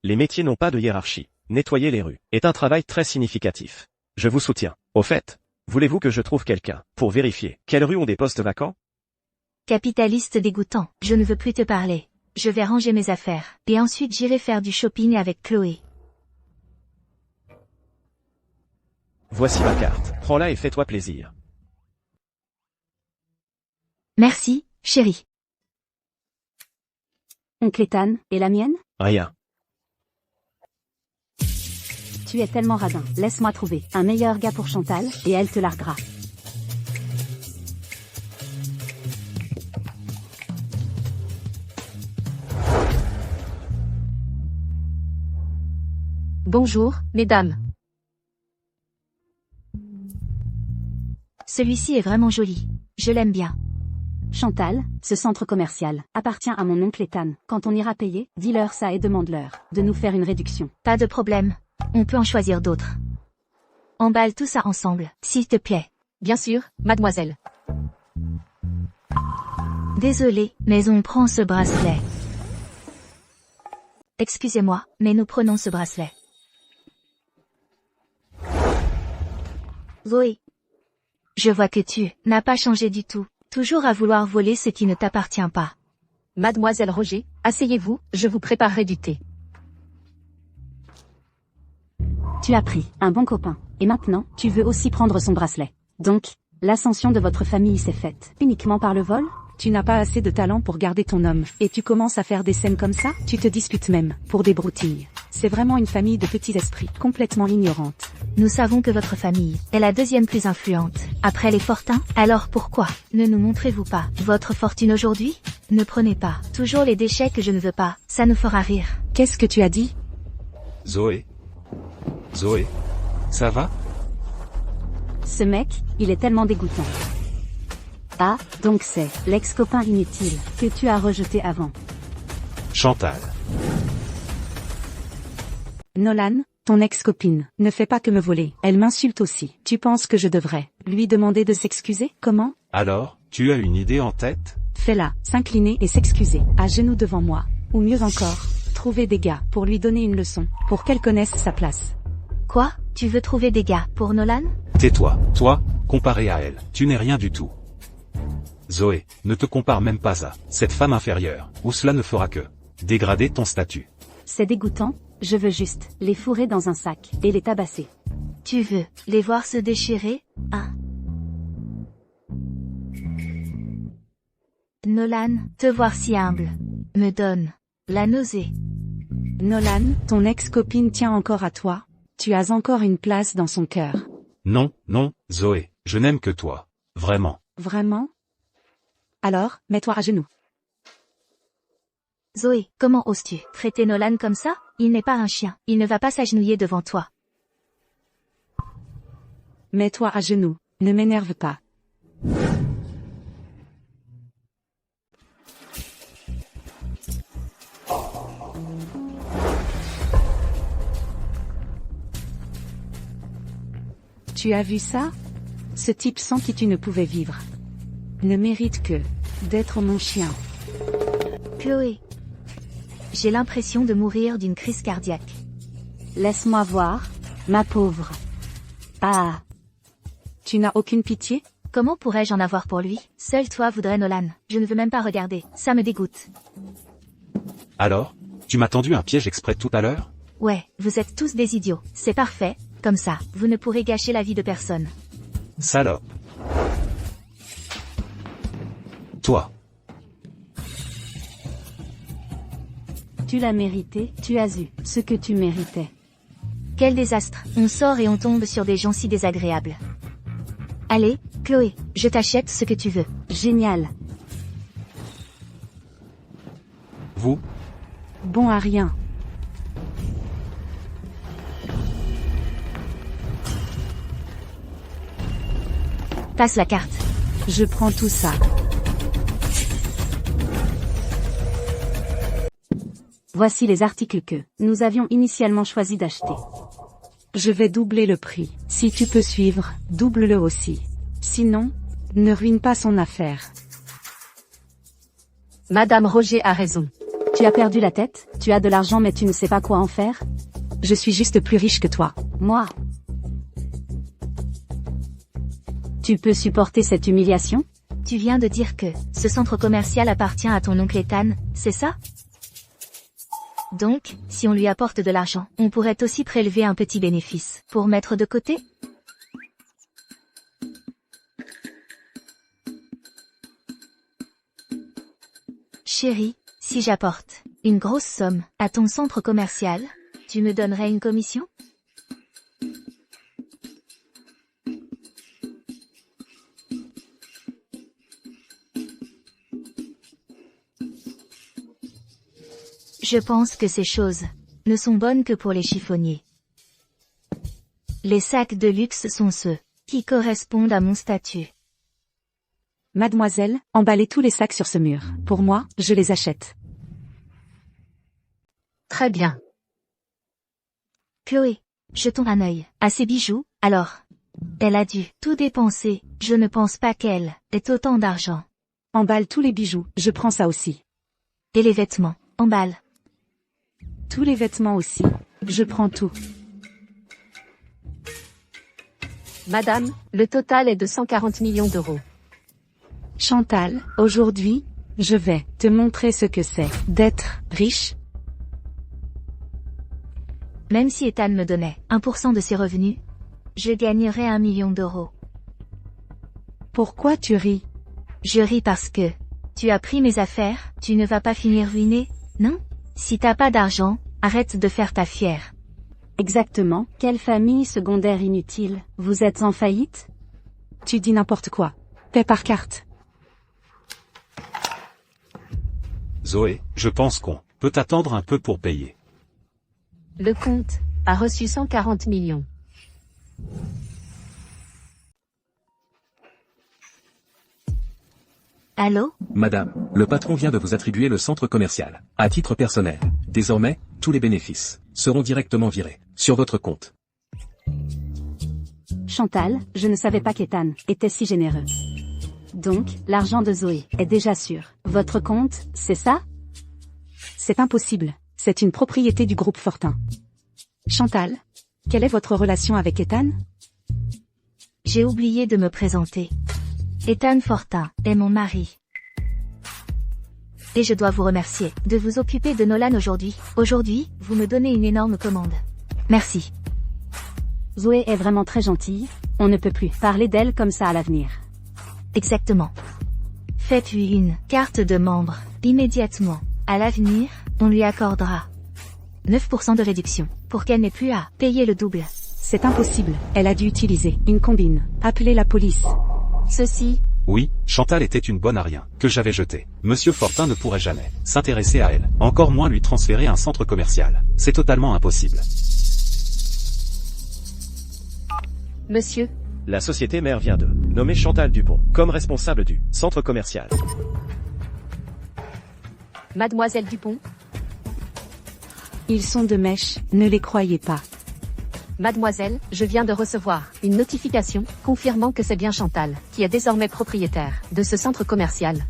Les métiers n'ont pas de hiérarchie. Nettoyer les rues est un travail très significatif. Je vous soutiens. Au fait, voulez-vous que je trouve quelqu'un pour vérifier quelles rues ont des postes vacants? Capitaliste dégoûtant, je ne veux plus te parler. Je vais ranger mes affaires, et ensuite j'irai faire du shopping avec Chloé. Voici ma carte. Prends-la et fais-toi plaisir. Merci, chérie. Oncle Ethan, et la mienne? Rien. Tu es tellement radin. Laisse-moi trouver un meilleur gars pour Chantal, et elle te larguera. Bonjour, mesdames. Celui-ci est vraiment joli. Je l'aime bien. Chantal, ce centre commercial appartient à mon oncle Ethan. Quand on ira payer, dis-leur ça et demande-leur de nous faire une réduction. Pas de problème. On peut en choisir d'autres. Emballe tout ça ensemble, s'il te plaît. Bien sûr, mademoiselle. Désolé, mais on prend ce bracelet. Excusez-moi, mais nous prenons ce bracelet. Zoé. Je vois que tu n'as pas changé du tout. Toujours à vouloir voler ce qui ne t'appartient pas. Mademoiselle Roger, asseyez-vous, je vous préparerai du thé. Tu as pris un bon copain. Et maintenant, tu veux aussi prendre son bracelet. Donc, l'ascension de votre famille s'est faite uniquement par le vol? Tu n'as pas assez de talent pour garder ton homme. Et tu commences à faire des scènes comme ça? Tu te disputes même, pour des broutilles. C'est vraiment une famille de petits esprits, complètement ignorantes. Nous savons que votre famille est la deuxième plus influente, après les Fortin. Alors pourquoi ne nous montrez-vous pas votre fortune aujourd'hui? Ne prenez pas toujours les déchets que je ne veux pas, ça nous fera rire. Qu'est-ce que tu as dit? Zoé? Zoé? Ça va? Ce mec, il est tellement dégoûtant. Ah, donc c'est l'ex-copain inutile que tu as rejeté avant. Chantal. Nolan, ton ex-copine, ne fait pas que me voler, elle m'insulte aussi. Tu penses que je devrais lui demander de s'excuser? Comment? Alors, tu as une idée en tête? Fais-la, s'incliner et s'excuser, à genoux devant moi. Ou mieux encore, trouver des gars pour lui donner une leçon, pour qu'elle connaisse sa place. Quoi? Tu veux trouver des gars pour Nolan? Tais-toi, toi, comparé à elle, tu n'es rien du tout. Zoé, ne te compare même pas à cette femme inférieure, ou cela ne fera que dégrader ton statut. C'est dégoûtant, je veux juste les fourrer dans un sac et les tabasser. Tu veux les voir se déchirer? Ah. Nolan, te voir si humble, me donne la nausée. Nolan, ton ex-copine tient encore à toi. Tu as encore une place dans son cœur. Non, non, Zoé, je n'aime que toi. Vraiment. Vraiment? Alors, mets-toi à genoux. Zoé, comment oses-tu traiter Nolan comme ça? Il n'est pas un chien, il ne va pas s'agenouiller devant toi. Mets-toi à genoux, ne m'énerve pas. Tu as vu ça? Ce type sans qui tu ne pouvais vivre ne mérite que d'être mon chien. Chloé. J'ai l'impression de mourir d'une crise cardiaque. Laisse-moi voir, ma pauvre. Ah. Tu n'as aucune pitié? Comment pourrais-je en avoir pour lui? Seul toi voudrais Nolan. Je ne veux même pas regarder, ça me dégoûte. Alors, tu m'as tendu un piège exprès tout à l'heure? Ouais, vous êtes tous des idiots. C'est parfait, comme ça, vous ne pourrez gâcher la vie de personne. Salope. Toi. Tu l'as mérité, tu as eu ce que tu méritais. Quel désastre, on sort et on tombe sur des gens si désagréables. Allez, Chloé, je t'achète ce que tu veux. Génial. Vous? Bon à rien. Passe la carte. Je prends tout ça. Voici les articles que nous avions initialement choisi d'acheter. Je vais doubler le prix. Si tu peux suivre, double-le aussi. Sinon, ne ruine pas son affaire. Madame Roger a raison. Tu as perdu la tête, tu as de l'argent mais tu ne sais pas quoi en faire? Je suis juste plus riche que toi. Moi. Tu peux supporter cette humiliation? Tu viens de dire que ce centre commercial appartient à ton oncle Ethan, c'est ça? Donc, si on lui apporte de l'argent, on pourrait aussi prélever un petit bénéfice pour mettre de côté? Chérie, si j'apporte une grosse somme à ton centre commercial, tu me donnerais une commission? Je pense que ces choses ne sont bonnes que pour les chiffonniers. Les sacs de luxe sont ceux qui correspondent à mon statut. Mademoiselle, emballez tous les sacs sur ce mur. Pour moi, je les achète. Très bien. Chloé, Jetons un œil à ses bijoux, alors. Elle a dû tout dépenser, je ne pense pas qu'elle ait autant d'argent. Emballe tous les bijoux, je prends ça aussi. Et les vêtements, emballe. Tous les vêtements aussi, je prends tout. Madame, le total est de 140 millions d'euros. Chantal, aujourd'hui, je vais te montrer ce que c'est d'être riche. Même si Ethan me donnait 1% de ses revenus, je gagnerais 1 million d'euros. Pourquoi tu ris? Je ris parce que tu as pris mes affaires, tu ne vas pas finir ruiné, non? Si t'as pas d'argent, arrête de faire ta fière. Exactement, quelle famille secondaire inutile, vous êtes en faillite? Tu dis n'importe quoi. Paie par carte. Zoé, je pense qu'on peut attendre un peu pour payer. Le compte a reçu 140 millions. Allô? Madame, le patron vient de vous attribuer le centre commercial, à titre personnel. Désormais, tous les bénéfices seront directement virés sur votre compte. Chantal, je ne savais pas qu'Ethan était si généreux. Donc, l'argent de Zoé est déjà sur votre compte, c'est ça? C'est impossible, c'est une propriété du groupe Fortin. Chantal, quelle est votre relation avec Ethan? J'ai oublié de me présenter. Ethan Fortin est mon mari. Et je dois vous remercier de vous occuper de Nolan aujourd'hui. Aujourd'hui, vous me donnez une énorme commande. Merci. Zoé est vraiment très gentille, on ne peut plus parler d'elle comme ça à l'avenir. Exactement. Faites-lui une carte de membre, immédiatement. À l'avenir, on lui accordera 9% de réduction, pour qu'elle n'ait plus à payer le double. C'est impossible, elle a dû utiliser une combine. Appelez la police. Ceci, Oui, Chantal était une bonne à rien, que j'avais jetée. Monsieur Fortin ne pourrait jamais s'intéresser à elle, encore moins lui transférer un centre commercial. C'est totalement impossible. monsieur, La société mère vient de nommer Chantal Dupont comme responsable du centre commercial. mademoiselle Dupont, Ils sont de mèche, ne les croyez pas. mademoiselle, je viens de recevoir une notification confirmant que c'est bien Chantal qui est désormais propriétaire de ce centre commercial.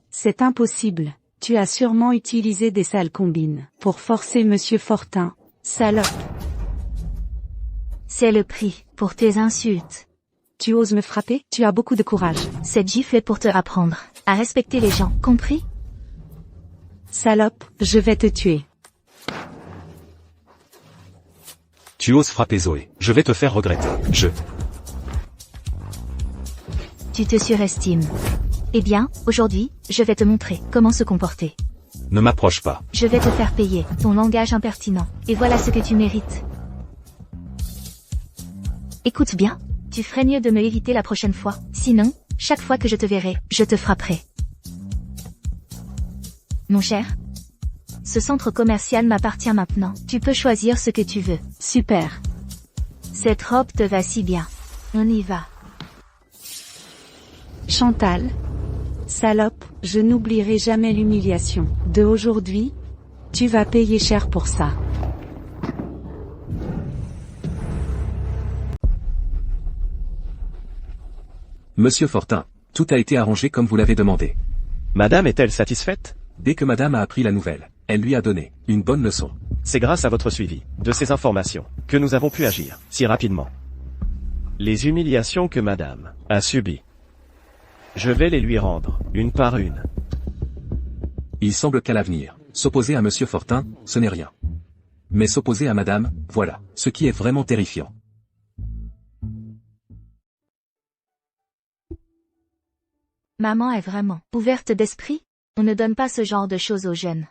C'est impossible. Tu as sûrement utilisé des sales combines pour forcer Monsieur Fortin. Salope. C'est le prix pour tes insultes. Tu oses me frapper? Tu as beaucoup de courage. Cette gifle est pour te apprendre à respecter les gens, compris? Salope, je vais te tuer. Tu oses frapper Zoé, je vais te faire regretter. Tu te surestimes. Eh bien, aujourd'hui, je vais te montrer comment se comporter. Ne m'approche pas. Je vais te faire payer ton langage impertinent. Et voilà ce que tu mérites. Écoute bien, tu ferais mieux de me éviter la prochaine fois. Sinon, chaque fois que je te verrai, je te frapperai. Mon cher, ce centre commercial m'appartient maintenant. Tu peux choisir ce que tu veux. Super. Cette robe te va si bien. On y va. Chantal. Salope, je n'oublierai jamais l'humiliation de aujourd'hui. Tu vas payer cher pour ça. Monsieur Fortin, tout a été arrangé comme vous l'avez demandé. Madame est-elle satisfaite? Dès que madame a appris la nouvelle, elle lui a donné une bonne leçon. C'est grâce à votre suivi de ces informations que nous avons pu agir si rapidement. Les humiliations que madame a subies, je vais les lui rendre, une par une. Il semble qu'à l'avenir, s'opposer à monsieur Fortin, ce n'est rien. Mais s'opposer à madame, voilà, ce qui est vraiment terrifiant. Maman est vraiment ouverte d'esprit. On ne donne pas ce genre de choses aux jeunes.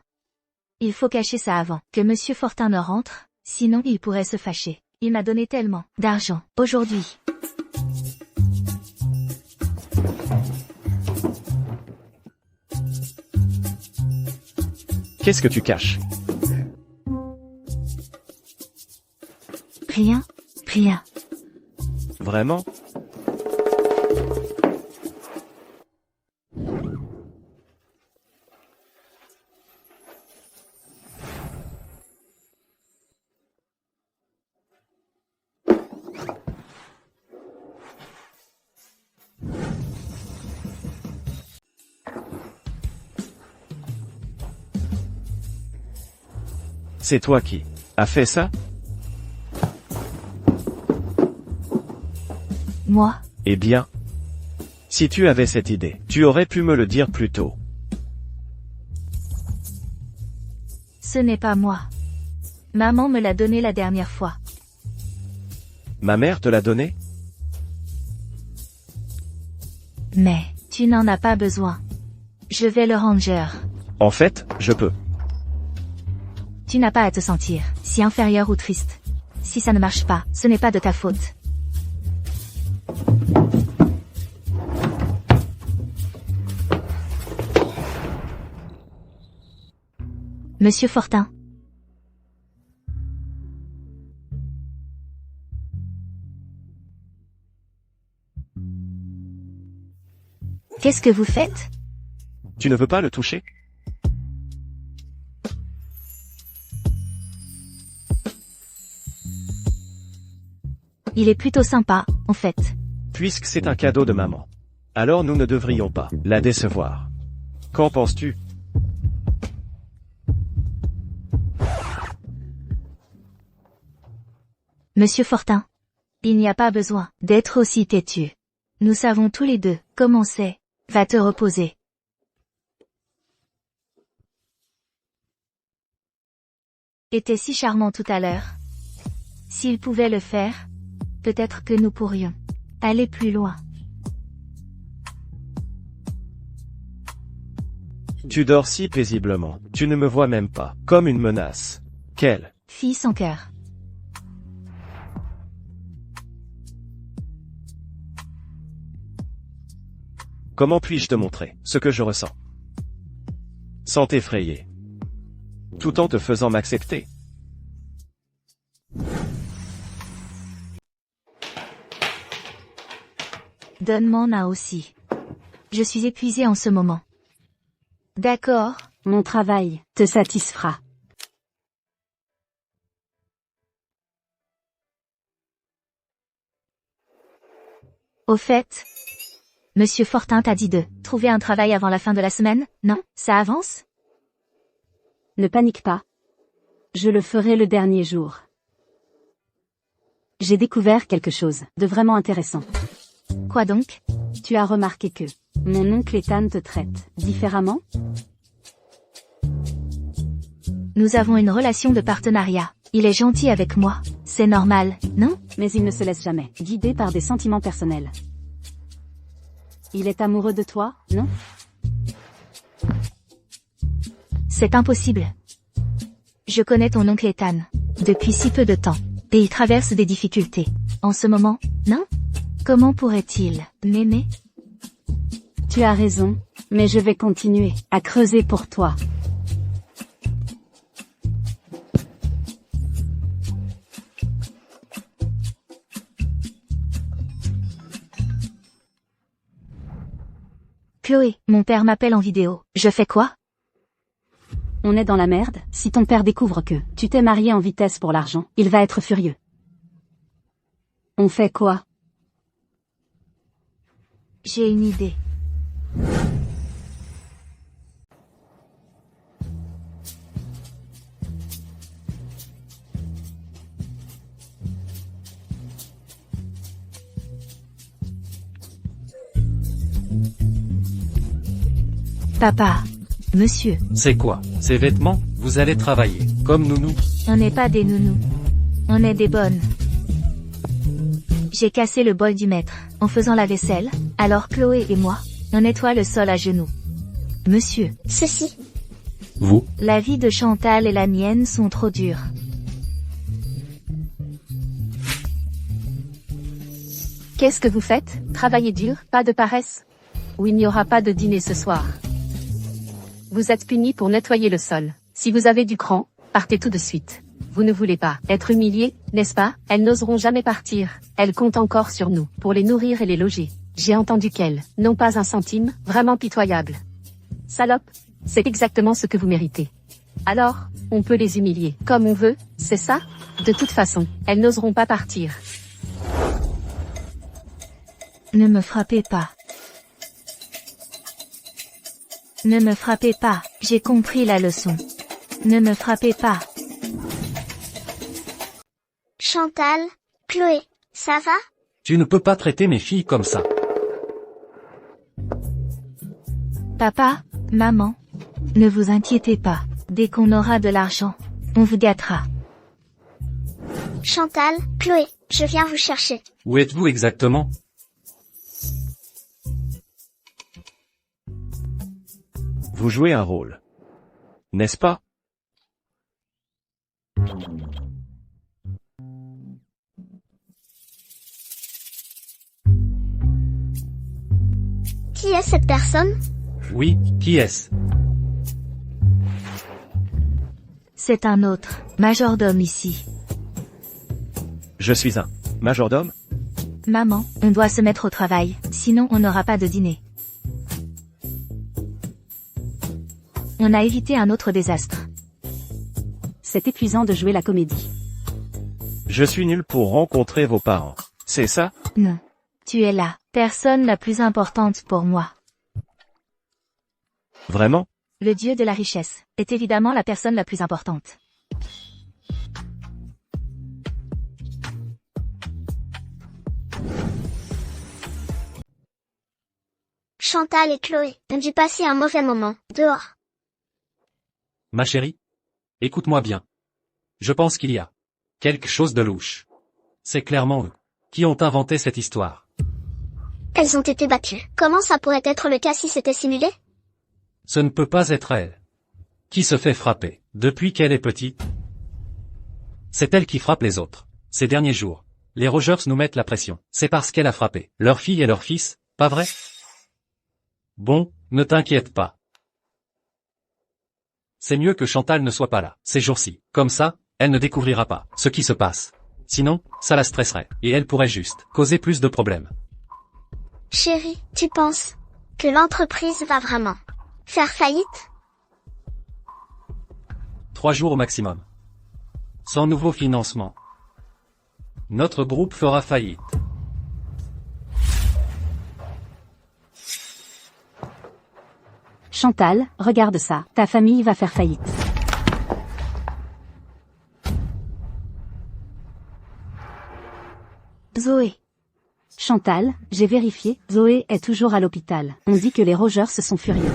Il faut cacher ça avant que monsieur Fortin ne rentre, sinon il pourrait se fâcher. Il m'a donné tellement d'argent aujourd'hui. Qu'est-ce que tu caches? Rien, rien. Vraiment? C'est toi qui as fait ça? Moi? Eh bien, si tu avais cette idée, tu aurais pu me le dire plus tôt. Ce n'est pas moi. Maman me l'a donné la dernière fois. Ma mère te l'a donné? Mais, tu n'en as pas besoin. Je vais le ranger. En fait, je peux. Tu n'as pas à te sentir si inférieur ou triste. Si ça ne marche pas, ce n'est pas de ta faute. Monsieur Fortin. Qu'est-ce que vous faites? Tu ne veux pas le toucher? Il est plutôt sympa, en fait. Puisque c'est un cadeau de maman. Alors nous ne devrions pas la décevoir. Qu'en penses-tu? Monsieur Fortin. Il n'y a pas besoin d'être aussi têtu. Nous savons tous les deux comment c'est. Va te reposer. Était si charmant tout à l'heure. S'il pouvait le faire, peut-être que nous pourrions aller plus loin. Tu dors si paisiblement, tu ne me vois même pas, comme une menace. Quelle Fille sans cœur. Comment puis-je te montrer ce que je ressens? Sans t'effrayer. Tout en te faisant m'accepter. Donne-moi un aussi. Je suis épuisée en ce moment. D'accord. Mon travail te satisfera. Au fait, Monsieur Fortin t'a dit de trouver un travail avant la fin de la semaine, non? Ça avance? Ne panique pas. Je le ferai le dernier jour. J'ai découvert quelque chose de vraiment intéressant. Quoi donc? Tu as remarqué que mon oncle Ethan te traite différemment? Nous avons une relation de partenariat. Il est gentil avec moi. C'est normal, non? Mais il ne se laisse jamais guider par des sentiments personnels. Il est amoureux de toi, non? C'est impossible. Je connais ton oncle Ethan depuis si peu de temps, et il traverse des difficultés. En ce moment, non? Comment pourrait-il m'aimer? Tu as raison, mais je vais continuer à creuser pour toi. Chloé, mon père m'appelle en vidéo. Je fais quoi? On est dans la merde. Si ton père découvre que tu t'es marié en vitesse pour l'argent, il va être furieux. On fait quoi? J'ai une idée. Papa. Monsieur. C'est quoi? Ces vêtements? Vous allez travailler, comme nounou. On n'est pas des nounous. On est des bonnes. J'ai cassé le bol du maître, en faisant la vaisselle, alors Chloé et moi, on nettoie le sol à genoux. Monsieur. Ceci. Vous? La vie de Chantal et la mienne sont trop dures. Qu'est-ce que vous faites? Travaillez dur, pas de paresse? Ou il n'y aura pas de dîner ce soir? Vous êtes punis pour nettoyer le sol. Si vous avez du cran, partez tout de suite. Vous ne voulez pas être humiliés, n'est-ce pas? Elles n'oseront jamais partir. Elles comptent encore sur nous, pour les nourrir et les loger. J'ai entendu qu'elles n'ont pas un centime, vraiment pitoyable. Salope, c'est exactement ce que vous méritez. Alors, on peut les humilier, comme on veut, c'est ça? De toute façon, elles n'oseront pas partir. Ne me frappez pas. Ne me frappez pas, j'ai compris la leçon. Ne me frappez pas. Chantal, Chloé, ça va? Tu ne peux pas traiter mes filles comme ça. Papa, maman, ne vous inquiétez pas. Dès qu'on aura de l'argent, on vous gâtera. Chantal, Chloé, je viens vous chercher. Où êtes-vous exactement? Vous jouez un rôle. N'est-ce pas? Qui est cette personne? Oui, qui est-ce? C'est un autre, majordome ici. Je suis un majordome? Maman, on doit se mettre au travail, sinon on n'aura pas de dîner. On a évité un autre désastre. C'est épuisant de jouer la comédie. Je suis nul pour rencontrer vos parents. C'est ça? Non. Tu es la personne la plus importante pour moi. Vraiment? Le dieu de la richesse est évidemment la personne la plus importante. Chantal et Chloé ont dû passer un mauvais moment, dehors. Ma chérie? Écoute-moi bien. Je pense qu'il y a quelque chose de louche. C'est clairement eux qui ont inventé cette histoire. Elles ont été battues. Comment ça pourrait être le cas si c'était simulé? Ce ne peut pas être elle. Qui se fait frapper depuis qu'elle est petite? C'est elle qui frappe les autres. Ces derniers jours, les Rogers nous mettent la pression. C'est parce qu'elle a frappé leur fille et leur fils, pas vrai? Bon, ne t'inquiète pas. C'est mieux que Chantal ne soit pas là, ces jours-ci. Comme ça, elle ne découvrira pas ce qui se passe. Sinon, ça la stresserait, et elle pourrait juste causer plus de problèmes. Chérie, tu penses que l'entreprise va vraiment faire faillite? 3 jours au maximum. Sans nouveau financement. Notre groupe fera faillite. Chantal, regarde ça, ta famille va faire faillite. Zoé. Chantal, j'ai vérifié, Zoé est toujours à l'hôpital. On dit que les Rogers se sont furieux.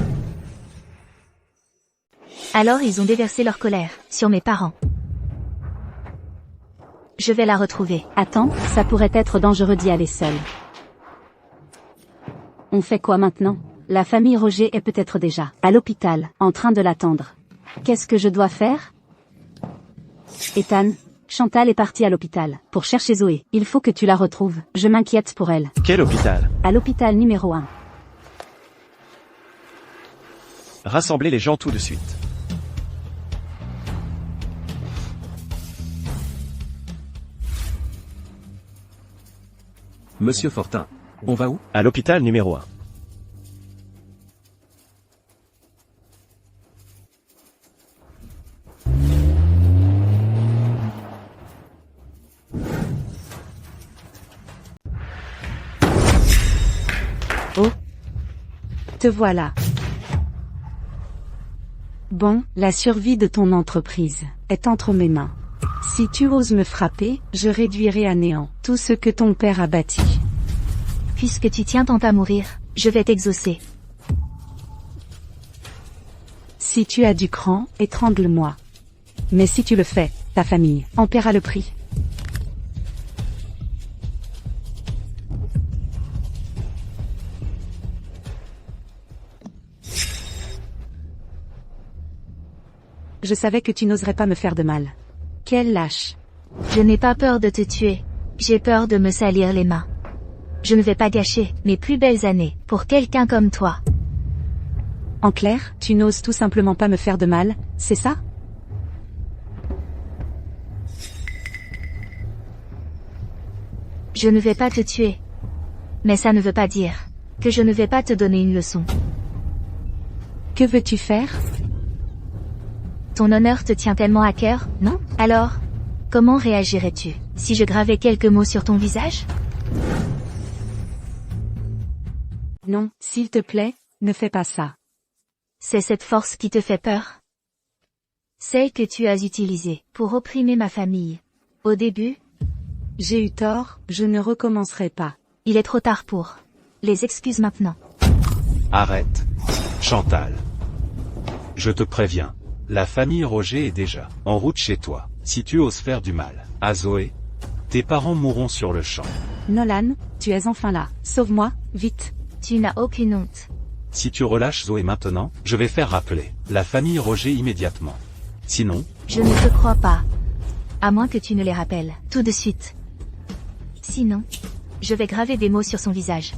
Alors ils ont déversé leur colère sur mes parents. Je vais la retrouver. Attends, ça pourrait être dangereux d'y aller seul. On fait quoi maintenant? La famille Roger est peut-être déjà à l'hôpital, en train de l'attendre. Qu'est-ce que je dois faire? Ethan, Chantal est partie à l'hôpital pour chercher Zoé. Il faut que tu la retrouves. Je m'inquiète pour elle. Quel hôpital? À l'hôpital numéro 1. Rassemblez les gens tout de suite. Monsieur Fortin, on va où? À l'hôpital numéro 1. Oh. Te voilà. Bon, la survie de ton entreprise est entre mes mains. Si tu oses me frapper, je réduirai à néant tout ce que ton père a bâti. Puisque tu tiens tant à mourir, je vais t'exaucer. Si tu as du cran, étrangle-moi. Mais si tu le fais, ta famille en paiera le prix. Je savais que tu n'oserais pas me faire de mal. Quel lâche. Je n'ai pas peur de te tuer. J'ai peur de me salir les mains. Je ne vais pas gâcher mes plus belles années pour quelqu'un comme toi. En clair, tu n'oses tout simplement pas me faire de mal, c'est ça? Je ne vais pas te tuer. Mais ça ne veut pas dire que je ne vais pas te donner une leçon. Que veux-tu faire? Ton honneur te tient tellement à cœur, non? Alors, comment réagirais-tu si je gravais quelques mots sur ton visage? Non, s'il te plaît, ne fais pas ça. C'est cette force qui te fait peur? Celle que tu as utilisée pour opprimer ma famille. Au début, J'ai eu tort, je ne recommencerai pas. Il est trop tard pour les excuses maintenant. Arrête. Chantal. Je te préviens. La famille Roger est déjà en route chez toi. Si tu oses faire du mal à Zoé, tes parents mourront sur le champ. Nolan, tu es enfin là. Sauve-moi, vite. Tu n'as aucune honte. Si tu relâches Zoé maintenant, je vais faire rappeler la famille Roger immédiatement. Sinon, Je ne te crois pas. À moins que tu ne les rappelles tout de suite. Sinon, je vais graver des mots sur son visage.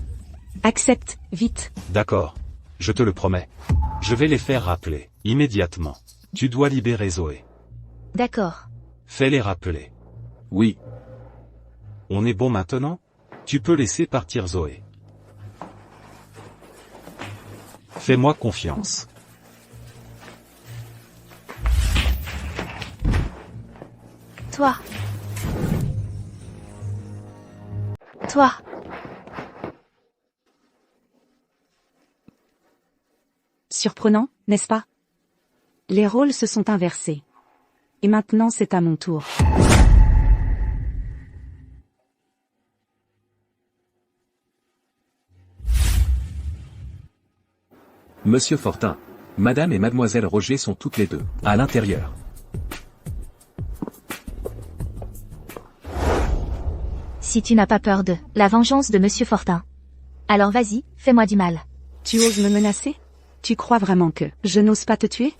Accepte, vite. d'accord. Je te le promets. Je vais les faire rappeler immédiatement. Tu dois libérer Zoé. D'accord. Fais-les rappeler. Oui. On est bon maintenant? Tu peux laisser partir Zoé. Fais-moi confiance. Toi. Toi. Surprenant, n'est-ce pas? Les rôles se sont inversés. Et maintenant c'est à mon tour. Monsieur Fortin. Madame et Mademoiselle Roger sont toutes les deux à l'intérieur. Si tu n'as pas peur de la vengeance de Monsieur Fortin. Alors vas-y, fais-moi du mal. Tu oses me menacer? Tu crois vraiment que je n'ose pas te tuer?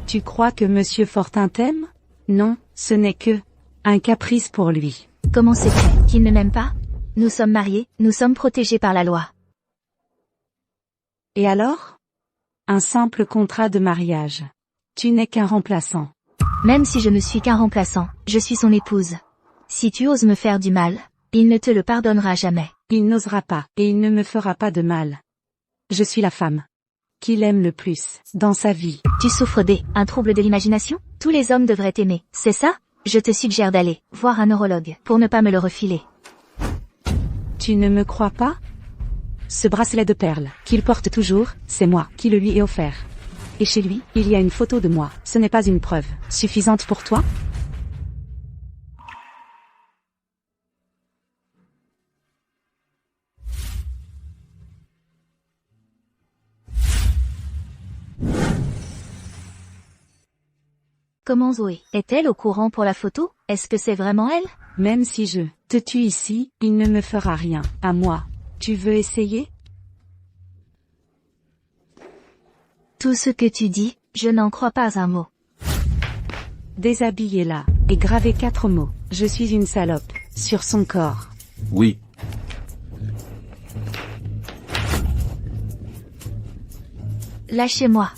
Tu crois que Monsieur Fortin t'aime? Non, ce n'est que un caprice pour lui. Comment sais-tu qu'il ne m'aime pas? Nous sommes mariés, nous sommes protégés par la loi. Et alors? Un simple contrat de mariage. Tu n'es qu'un remplaçant. Même si je ne suis qu'un remplaçant, je suis son épouse. Si tu oses me faire du mal, il ne te le pardonnera jamais. Il n'osera pas, et il ne me fera pas de mal. Je suis la femme qu'il aime le plus dans sa vie. Tu souffres un trouble de l'imagination? Tous les hommes devraient t'aimer, c'est ça? Je te suggère d'aller voir un neurologue pour ne pas me le refiler. Tu ne me crois pas? Ce bracelet de perles, qu'il porte toujours, c'est moi qui le lui ai offert. Et chez lui, il y a une photo de moi. Ce n'est pas une preuve suffisante pour toi? Comment Zoé est-elle au courant pour la photo? Est-ce que c'est vraiment elle? Même si je te tue ici, il ne me fera rien à moi. Tu veux essayer? Tout ce que tu dis, je n'en crois pas un mot. Déshabillez-la, et gravez 4 mots. Je suis une salope, sur son corps. Oui. Lâchez-moi.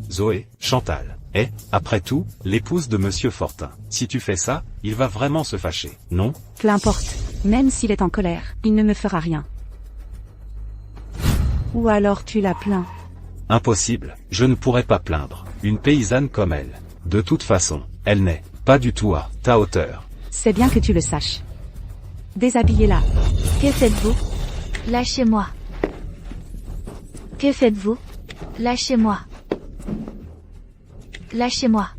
Zoé, Chantal, est, après tout, l'épouse de Monsieur Fortin. Si tu fais ça, il va vraiment se fâcher, non? Peu importe, même s'il est en colère, il ne me fera rien. Ou alors tu la plains. Impossible, je ne pourrais pas plaindre une paysanne comme elle. De toute façon, elle n'est pas du tout à ta hauteur. C'est bien que tu le saches. Déshabillez-la. Que faites-vous? Lâchez-moi. Que faites-vous? Lâchez-moi. Lâchez-moi.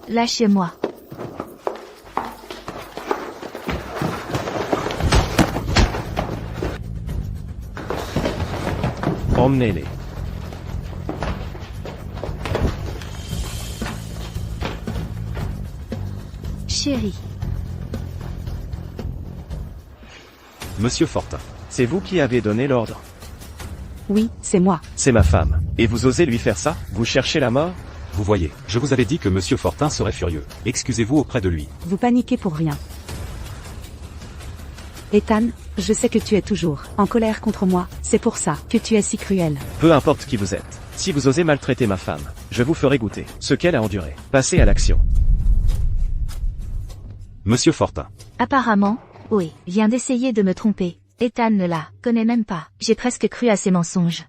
Lâchez-moi. Emmenez-les. Chérie. Monsieur Fortin. C'est vous qui avez donné l'ordre. Oui, c'est moi. C'est ma femme. Et vous osez lui faire ça? Vous cherchez la mort? Vous voyez, je vous avais dit que Monsieur Fortin serait furieux. Excusez-vous auprès de lui. Vous paniquez pour rien. Ethan, je sais que tu es toujours en colère contre moi, c'est pour ça que tu es si cruel. Peu importe qui vous êtes. Si vous osez maltraiter ma femme, je vous ferai goûter ce qu'elle a enduré. Passez à l'action. Monsieur Fortin. Apparemment, oui, vient d'essayer de me tromper. Ethan ne la connaît même pas. J'ai presque cru à ses mensonges.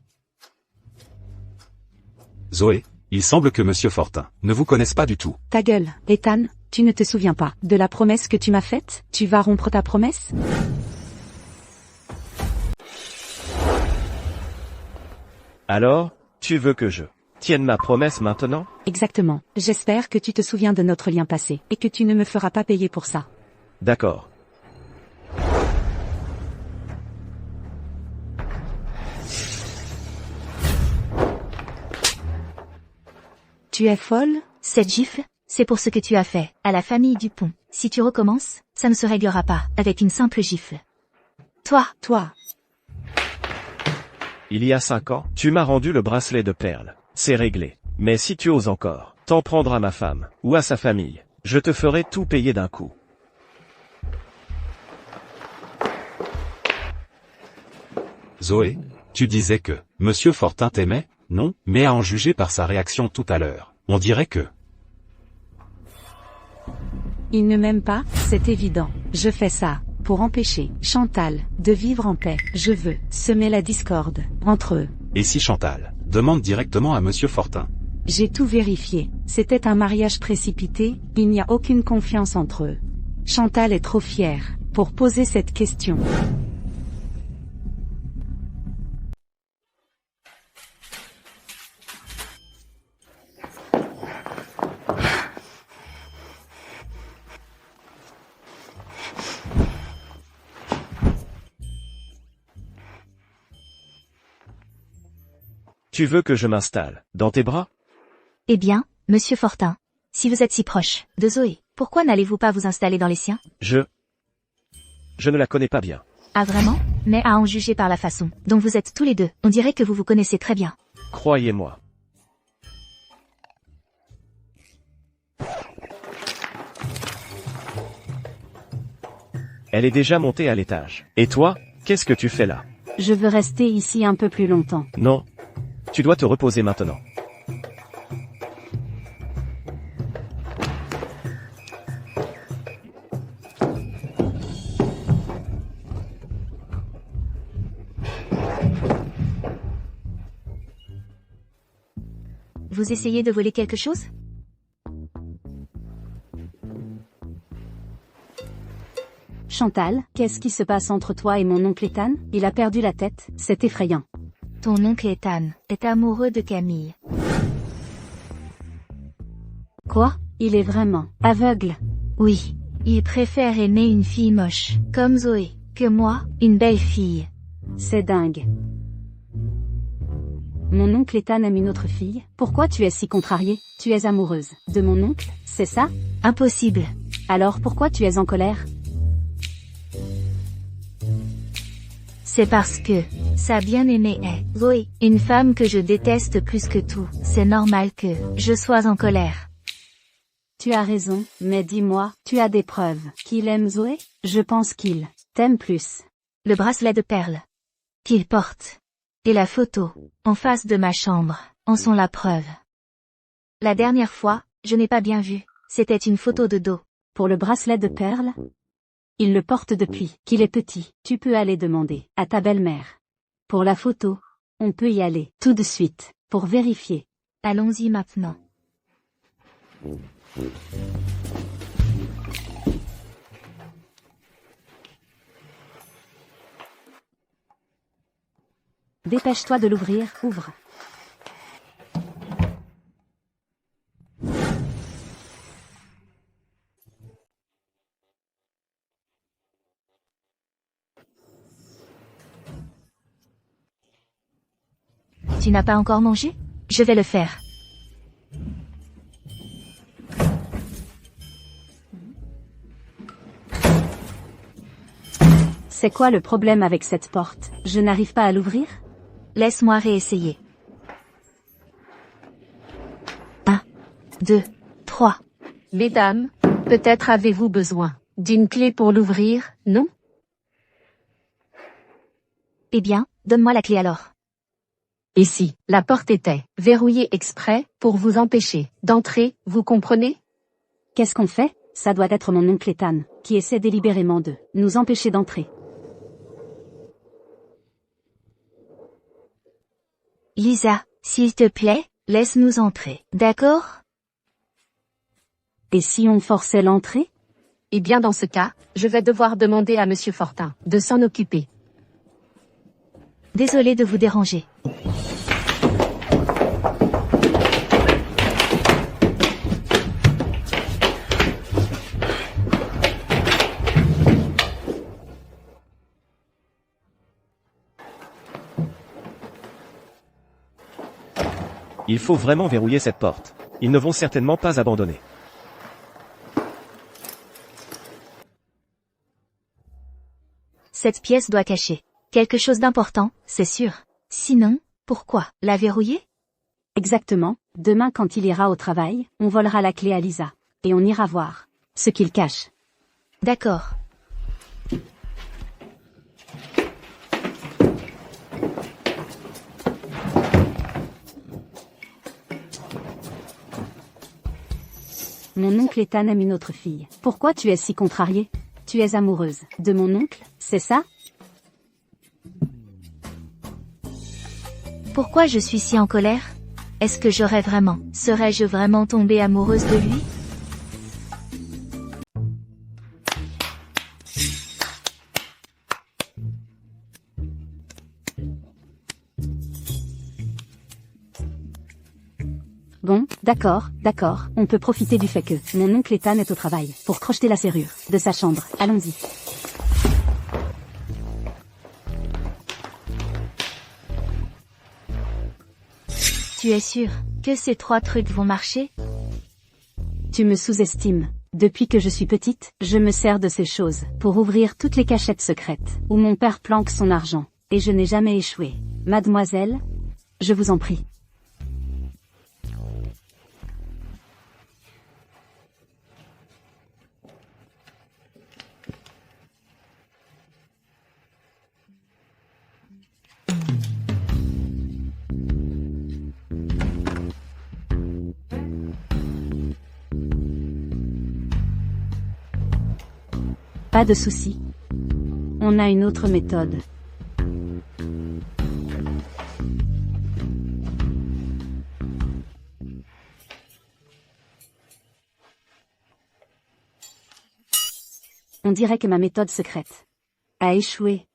Zoé, il semble que Monsieur Fortin ne vous connaisse pas du tout. Ta gueule, Ethan, tu ne te souviens pas de la promesse que tu m'as faite? Tu vas rompre ta promesse? Alors, tu veux que je Tienne ma promesse maintenant? Exactement. J'espère que tu te souviens de notre lien passé, et que tu ne me feras pas payer pour ça. D'accord. Tu es folle? Cette gifle, c'est pour ce que tu as fait à la famille Dupont. Si tu recommences, ça ne se réglera pas avec une simple gifle. Toi, Il y a 5 ans, tu m'as rendu le bracelet de perles. C'est réglé. Mais si tu oses encore, t'en prendre à ma femme, ou à sa famille, je te ferai tout payer d'un coup. Zoé, tu disais que Monsieur Fortin t'aimait, non? Mais à en juger par sa réaction tout à l'heure, on dirait que... Il ne m'aime pas, c'est évident. Je fais ça pour empêcher Chantal de vivre en paix. Je veux semer la discorde entre eux. Et si Chantal demande directement à Monsieur Fortin? J'ai tout vérifié. C'était un mariage précipité, il n'y a aucune confiance entre eux. Chantal est trop fière pour poser cette question. Tu veux que je m'installe dans tes bras? eh bien, Monsieur Fortin, si vous êtes si proche de Zoé, pourquoi n'allez-vous pas vous installer dans les siens? Je ne la connais pas bien. Ah vraiment? Mais à en juger par la façon dont vous êtes tous les deux, on dirait que vous vous connaissez très bien. Croyez-moi. Elle est déjà montée à l'étage. Et toi, qu'est-ce que tu fais là? Je veux rester ici un peu plus longtemps. Non. Tu dois te reposer maintenant. Vous essayez de voler quelque chose? Chantal, qu'est-ce qui se passe entre toi et mon oncle Ethan? Il a perdu la tête, c'est effrayant. Ton oncle Ethan est amoureux de Camille. Quoi? Il est vraiment aveugle? Oui, il préfère aimer une fille moche, comme Zoé, que moi, une belle fille. C'est dingue. Mon oncle Ethan aime une autre fille? Pourquoi tu es si contrariée? Tu es amoureuse de mon oncle, c'est ça? Impossible. Alors pourquoi tu es en colère? C'est parce que sa bien-aimée est Zoé, une femme que je déteste plus que tout. C'est normal que je sois en colère. Tu as raison, mais dis-moi, tu as des preuves qu'il aime Zoé? Je pense qu'il t'aime plus. Le bracelet de perles qu'il porte et la photo en face de ma chambre en sont la preuve. La dernière fois, je n'ai pas bien vu. C'était une photo de dos. Pour le bracelet de perles? Il le porte depuis qu'il est petit. Tu peux aller demander à ta belle-mère. Pour la photo, on peut y aller tout de suite pour vérifier. Allons-y maintenant. Dépêche-toi de l'ouvrir, ouvre. Tu n'as pas encore mangé? Je vais le faire. C'est quoi le problème avec cette porte? Je n'arrive pas à l'ouvrir? Laisse-moi réessayer. 1, 2, 3. Mesdames, peut-être avez-vous besoin d'une clé pour l'ouvrir, non? Eh bien, donne-moi la clé alors. Et si la porte était verrouillée exprès pour vous empêcher d'entrer, vous comprenez? Qu'est-ce qu'on fait? Ça doit être mon oncle Ethan, qui essaie délibérément de nous empêcher d'entrer. Lisa, s'il te plaît, laisse-nous entrer, d'accord? Et si on forçait l'entrée? Eh bien dans ce cas, je vais devoir demander à Monsieur Fortin de s'en occuper. Désolée de vous déranger. Il faut vraiment verrouiller cette porte. Ils ne vont certainement pas abandonner. Cette pièce doit cacher quelque chose d'important, c'est sûr. Sinon, pourquoi la verrouiller? Exactement. Demain quand il ira au travail, on volera la clé à Lisa. Et on ira voir ce qu'il cache. D'accord. Mon oncle Ethan aime une autre fille. Pourquoi tu es si contrariée? Tu es amoureuse de mon oncle, c'est ça? Pourquoi je suis si en colère? Est-ce que serais-je vraiment tombée amoureuse de lui? Bon, d'accord, on peut profiter du fait que mon oncle Ethan est au travail pour crocheter la serrure de sa chambre. Allons-y. Tu es sûr que ces 3 trucs vont marcher? Tu me sous-estimes. Depuis que je suis petite, je me sers de ces choses pour ouvrir toutes les cachettes secrètes où mon père planque son argent. Et je n'ai jamais échoué. Mademoiselle, je vous en prie. Pas de souci. On a une autre méthode. On dirait que ma méthode secrète a échoué.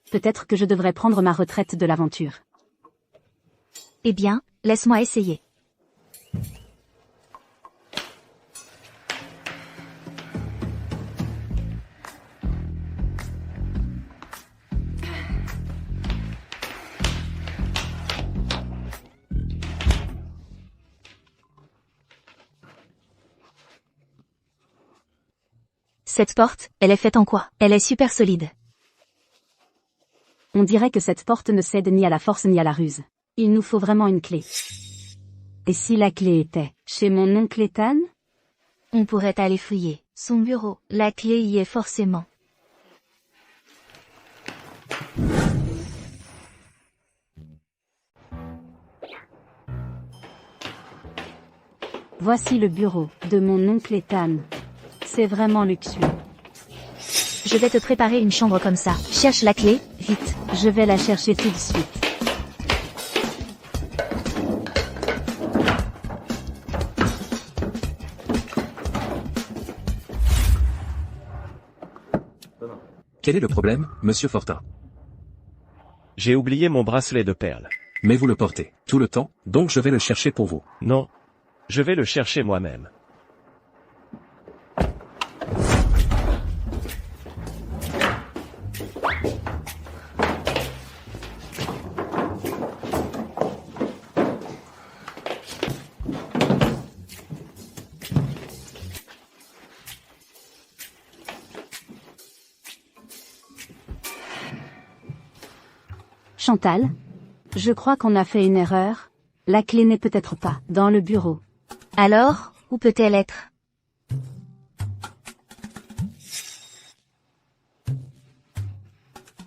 Peut-être que je devrais prendre ma retraite de l'aventure. Eh bien, laisse-moi essayer. Cette porte, elle est faite en quoi? Elle est super solide. On dirait que cette porte ne cède ni à la force ni à la ruse. Il nous faut vraiment une clé. Et si la clé était chez mon oncle Ethan? On pourrait aller fouiller son bureau. La clé y est forcément. Voici le bureau de mon oncle Ethan. C'est vraiment luxueux. Je vais te préparer une chambre comme ça. Cherche la clé, vite. Je vais la chercher tout de suite. Quel est le problème, monsieur Fortin? J'ai oublié mon bracelet de perles. Mais vous le portez tout le temps, donc je vais le chercher pour vous. Non. Je vais le chercher moi-même. Chantal? Je crois qu'on a fait une erreur. La clé n'est peut-être pas dans le bureau. Alors, où peut-elle être?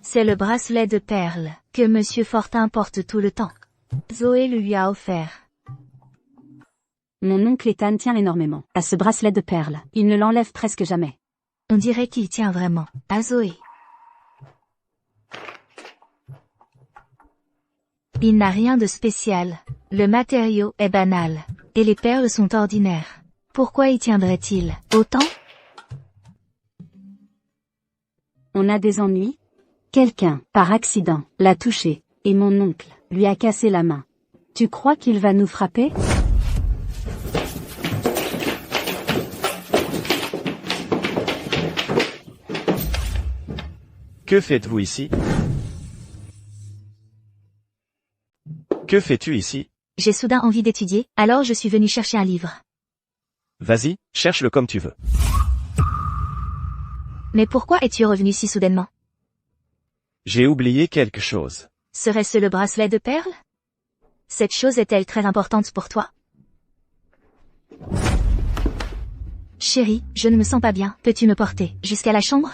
C'est le bracelet de perles que Monsieur Fortin porte tout le temps. Zoé le lui a offert. Mon oncle Ethan tient énormément à ce bracelet de perles. Il ne l'enlève presque jamais. On dirait qu'il tient vraiment à Zoé. Il n'a rien de spécial. Le matériau est banal. Et les perles sont ordinaires. Pourquoi y tiendrait-il autant? On a des ennuis? Quelqu'un, par accident, l'a touché, et mon oncle lui a cassé la main. Tu crois qu'il va nous frapper? Que faites-vous ici? Que fais-tu ici? J'ai soudain envie d'étudier, alors je suis venu chercher un livre. Vas-y, cherche-le comme tu veux. Mais pourquoi es-tu revenu si soudainement? J'ai oublié quelque chose. Serait-ce le bracelet de perles? Cette chose est-elle très importante pour toi? Chérie, je ne me sens pas bien. Peux-tu me porter jusqu'à la chambre?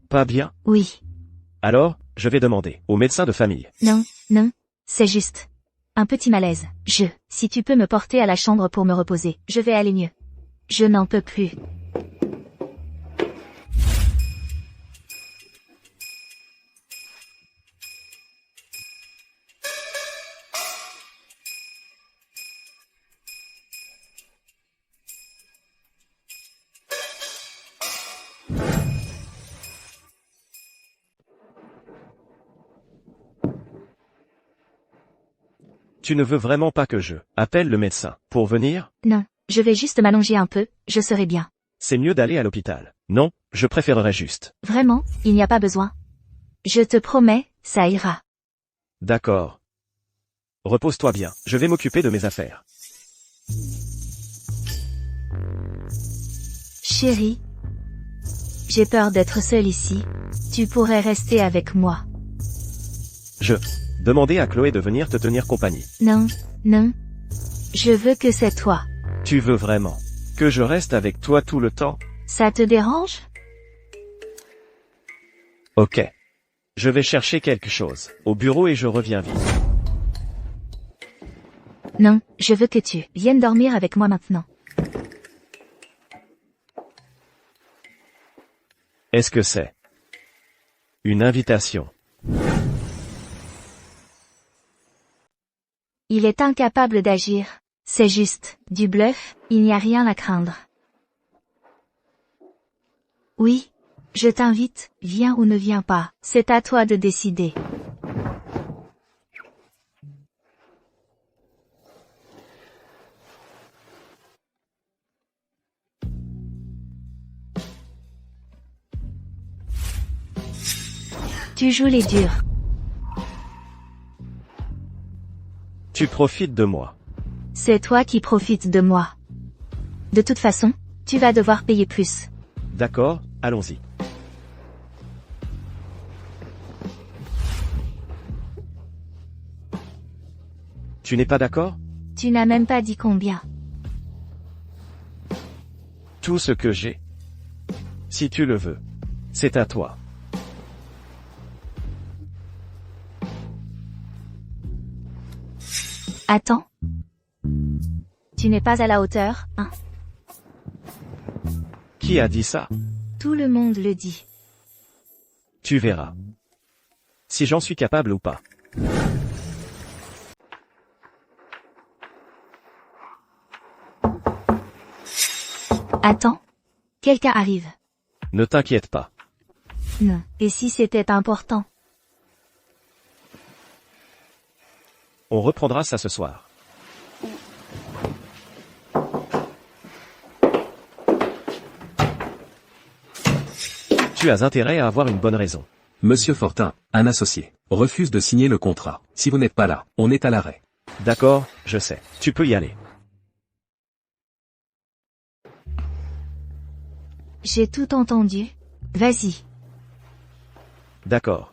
Pas bien? Oui. Alors, je vais demander au médecin de famille. Non, non. C'est juste un petit malaise. Si tu peux me porter à la chambre pour me reposer, je vais aller mieux. Je n'en peux plus. Tu ne veux vraiment pas que je appelle le médecin pour venir? Non, je vais juste m'allonger un peu, je serai bien. C'est mieux d'aller à l'hôpital. Non, je préférerais juste. Vraiment, il n'y a pas besoin. Je te promets, ça ira. D'accord. Repose-toi bien, je vais m'occuper de mes affaires. Chérie, j'ai peur d'être seule ici. Tu pourrais rester avec moi. Demandez à Chloé de venir te tenir compagnie. Non, non. Je veux que c'est toi. Tu veux vraiment que je reste avec toi tout le temps? Ça te dérange? Ok. Je vais chercher quelque chose au bureau et je reviens vite. Non, je veux que tu viennes dormir avec moi maintenant. Est-ce que c'est une invitation? Il est incapable d'agir. C'est juste du bluff, il n'y a rien à craindre. Oui, je t'invite, viens ou ne viens pas, c'est à toi de décider. Tu joues les durs. Tu profites de moi. C'est toi qui profites de moi. De toute façon, tu vas devoir payer plus. D'accord, allons-y. Tu n'es pas d'accord? Tu n'as même pas dit combien. Tout ce que j'ai. Si tu le veux. C'est à toi. Attends. Tu n'es pas à la hauteur, hein? Qui a dit ça? Tout le monde le dit. Tu verras. Si j'en suis capable ou pas. Attends. Quelqu'un arrive. Ne t'inquiète pas. Non. Et si c'était important? On reprendra ça ce soir. Tu as intérêt à avoir une bonne raison. Monsieur Fortin, un associé, refuse de signer le contrat. Si vous n'êtes pas là, on est à l'arrêt. D'accord, je sais. Tu peux y aller. J'ai tout entendu. Vas-y. D'accord.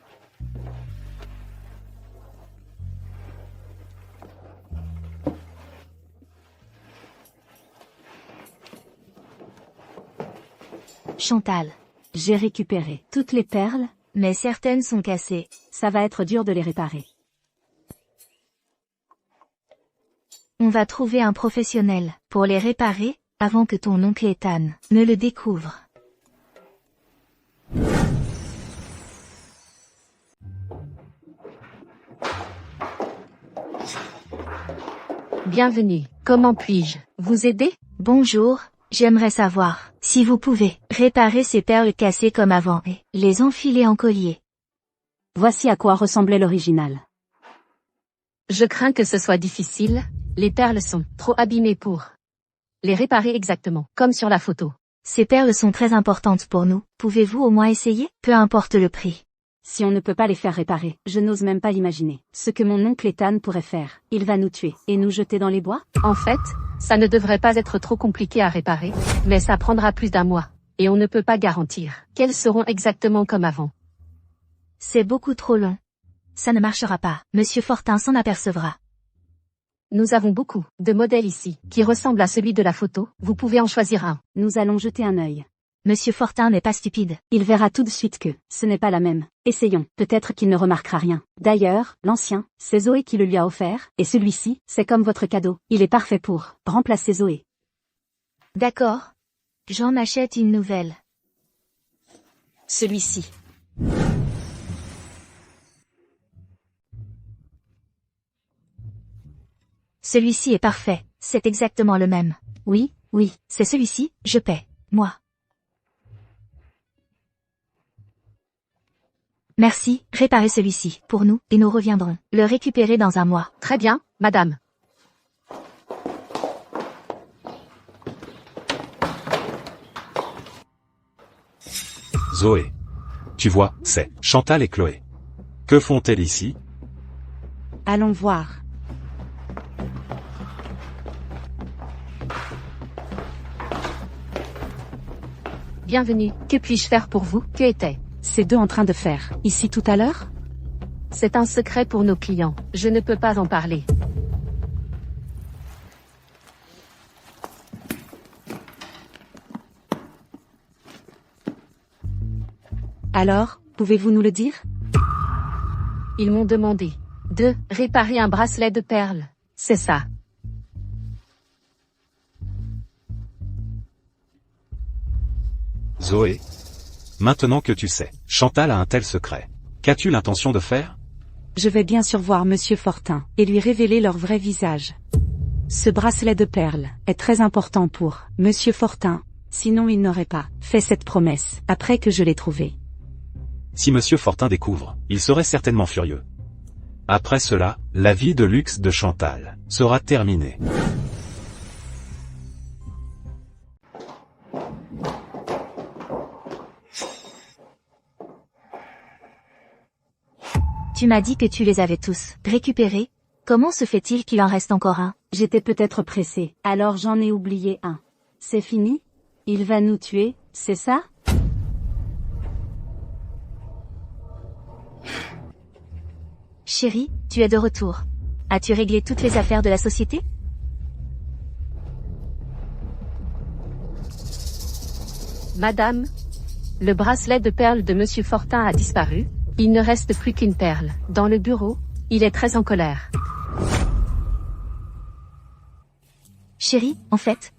Chantal. J'ai récupéré toutes les perles, Mais certaines sont cassées. ça va être dur de les réparer. On va trouver un professionnel pour les réparer avant que ton oncle Ethan ne le découvre. Bienvenue. Comment puis-je vous aider? Bonjour, j'aimerais savoir si vous pouvez réparer ces perles cassées comme avant et les enfiler en collier. Voici à quoi ressemblait l'original. Je crains que ce soit difficile. Les perles sont trop abîmées pour les réparer exactement, comme sur la photo. Ces perles sont très importantes pour nous. Pouvez-vous au moins essayer? Peu importe le prix. Si on ne peut pas les faire réparer, je n'ose même pas l'imaginer. Ce que mon oncle Ethan pourrait faire. Il va nous tuer et nous jeter dans les bois? En fait, ça ne devrait pas être trop compliqué à réparer, mais ça prendra plus d'un mois. Et on ne peut pas garantir qu'elles seront exactement comme avant. C'est beaucoup trop long. Ça ne marchera pas. Monsieur Fortin s'en apercevra. Nous avons beaucoup de modèles ici, qui ressemblent à celui de la photo. Vous pouvez en choisir un. Nous allons jeter un œil. Monsieur Fortin n'est pas stupide. Il verra tout de suite que ce n'est pas la même. Essayons. Peut-être qu'il ne remarquera rien. D'ailleurs, l'ancien, c'est Zoé qui le lui a offert, et celui-ci, c'est comme votre cadeau. Il est parfait pour remplacer Zoé. D'accord. J'en achète une nouvelle. Celui-ci. Celui-ci est parfait. C'est exactement le même. Oui, oui. C'est celui-ci, je paie. Moi. Merci, réparez celui-ci, pour nous, et nous reviendrons le récupérer dans un mois. Très bien, madame. Zoé. Tu vois, c'est Chantal et Chloé. Que font-elles ici? Allons voir. Bienvenue. Que puis-je faire pour vous? Que était Ces deux en train de faire, ici tout à l'heure? C'est un secret pour nos clients. Je ne peux pas en parler. Alors, pouvez-vous nous le dire? Ils m'ont demandé de réparer un bracelet de perles. C'est ça. Zoé. Maintenant que tu sais, Chantal a un tel secret. Qu'as-tu l'intention de faire? Je vais bien sûr voir Monsieur Fortin, et lui révéler leur vrai visage. Ce bracelet de perles est très important pour Monsieur Fortin, sinon il n'aurait pas fait cette promesse, après que je l'ai trouvé. Si Monsieur Fortin découvre, il serait certainement furieux. Après cela, la vie de luxe de Chantal sera terminée. Tu m'as dit que tu les avais tous récupérés. Comment se fait-il qu'il en reste encore un? J'étais peut-être pressée, alors j'en ai oublié un. C'est fini? Il va nous tuer, c'est ça? Chérie, tu es de retour. As-tu réglé toutes les affaires de la société? Madame, le bracelet de perles de Monsieur Fortin a disparu. Il ne reste plus qu'une perle. Dans le bureau, il est très en colère. Chérie, en fait,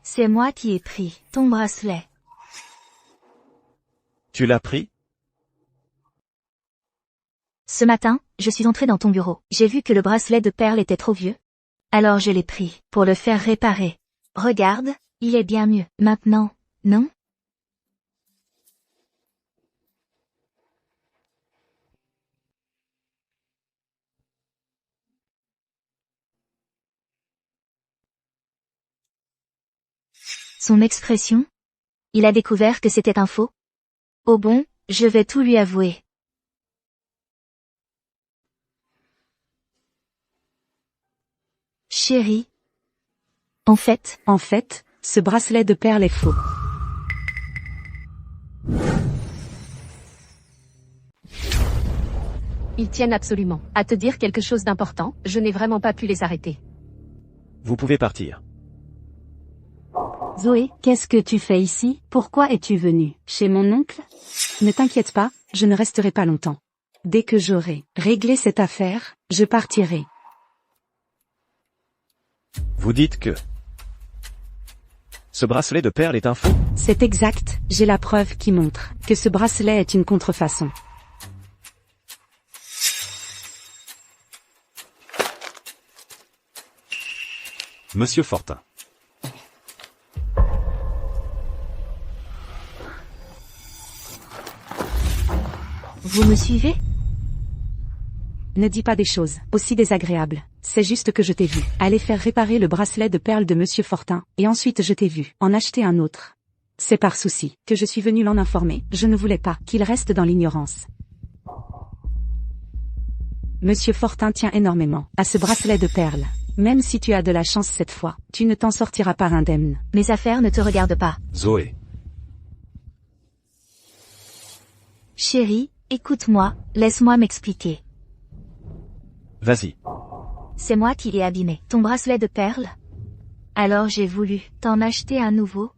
c'est moi qui ai pris ton bracelet. Tu l'as pris? Ce matin, je suis entrée dans ton bureau. J'ai vu que le bracelet de perles était trop vieux. Alors je l'ai pris, pour le faire réparer. Regarde, il est bien mieux, maintenant, non? Son expression? Il a découvert que c'était un faux? Oh bon, je vais tout lui avouer. Chérie. En fait, ce bracelet de perles est faux. Ils tiennent absolument à te dire quelque chose d'important. Je n'ai vraiment pas pu les arrêter. Vous pouvez partir. Zoé, qu'est-ce que tu fais ici? Pourquoi es-tu venue chez mon oncle? Ne t'inquiète pas, je ne resterai pas longtemps. Dès que j'aurai réglé cette affaire, je partirai. Vous dites que ce bracelet de perles est un faux? C'est exact, j'ai la preuve qui montre que ce bracelet est une contrefaçon. Monsieur Fortin. vous me suivez? Ne dis pas des choses aussi désagréables. C'est juste que je t'ai vu aller faire réparer le bracelet de perles de Monsieur Fortin, et ensuite je t'ai vu en acheter un autre. C'est par souci que je suis venu l'en informer, je ne voulais pas qu'il reste dans l'ignorance. Monsieur Fortin tient énormément à ce bracelet de perles. Même si tu as de la chance cette fois, tu ne t'en sortiras pas indemne. Mes affaires ne te regardent pas. Zoé. Chérie, écoute-moi, laisse-moi m'expliquer. Vas-y. C'est moi qui l'ai abîmé. Ton bracelet de perles? Alors j'ai voulu t'en acheter un nouveau.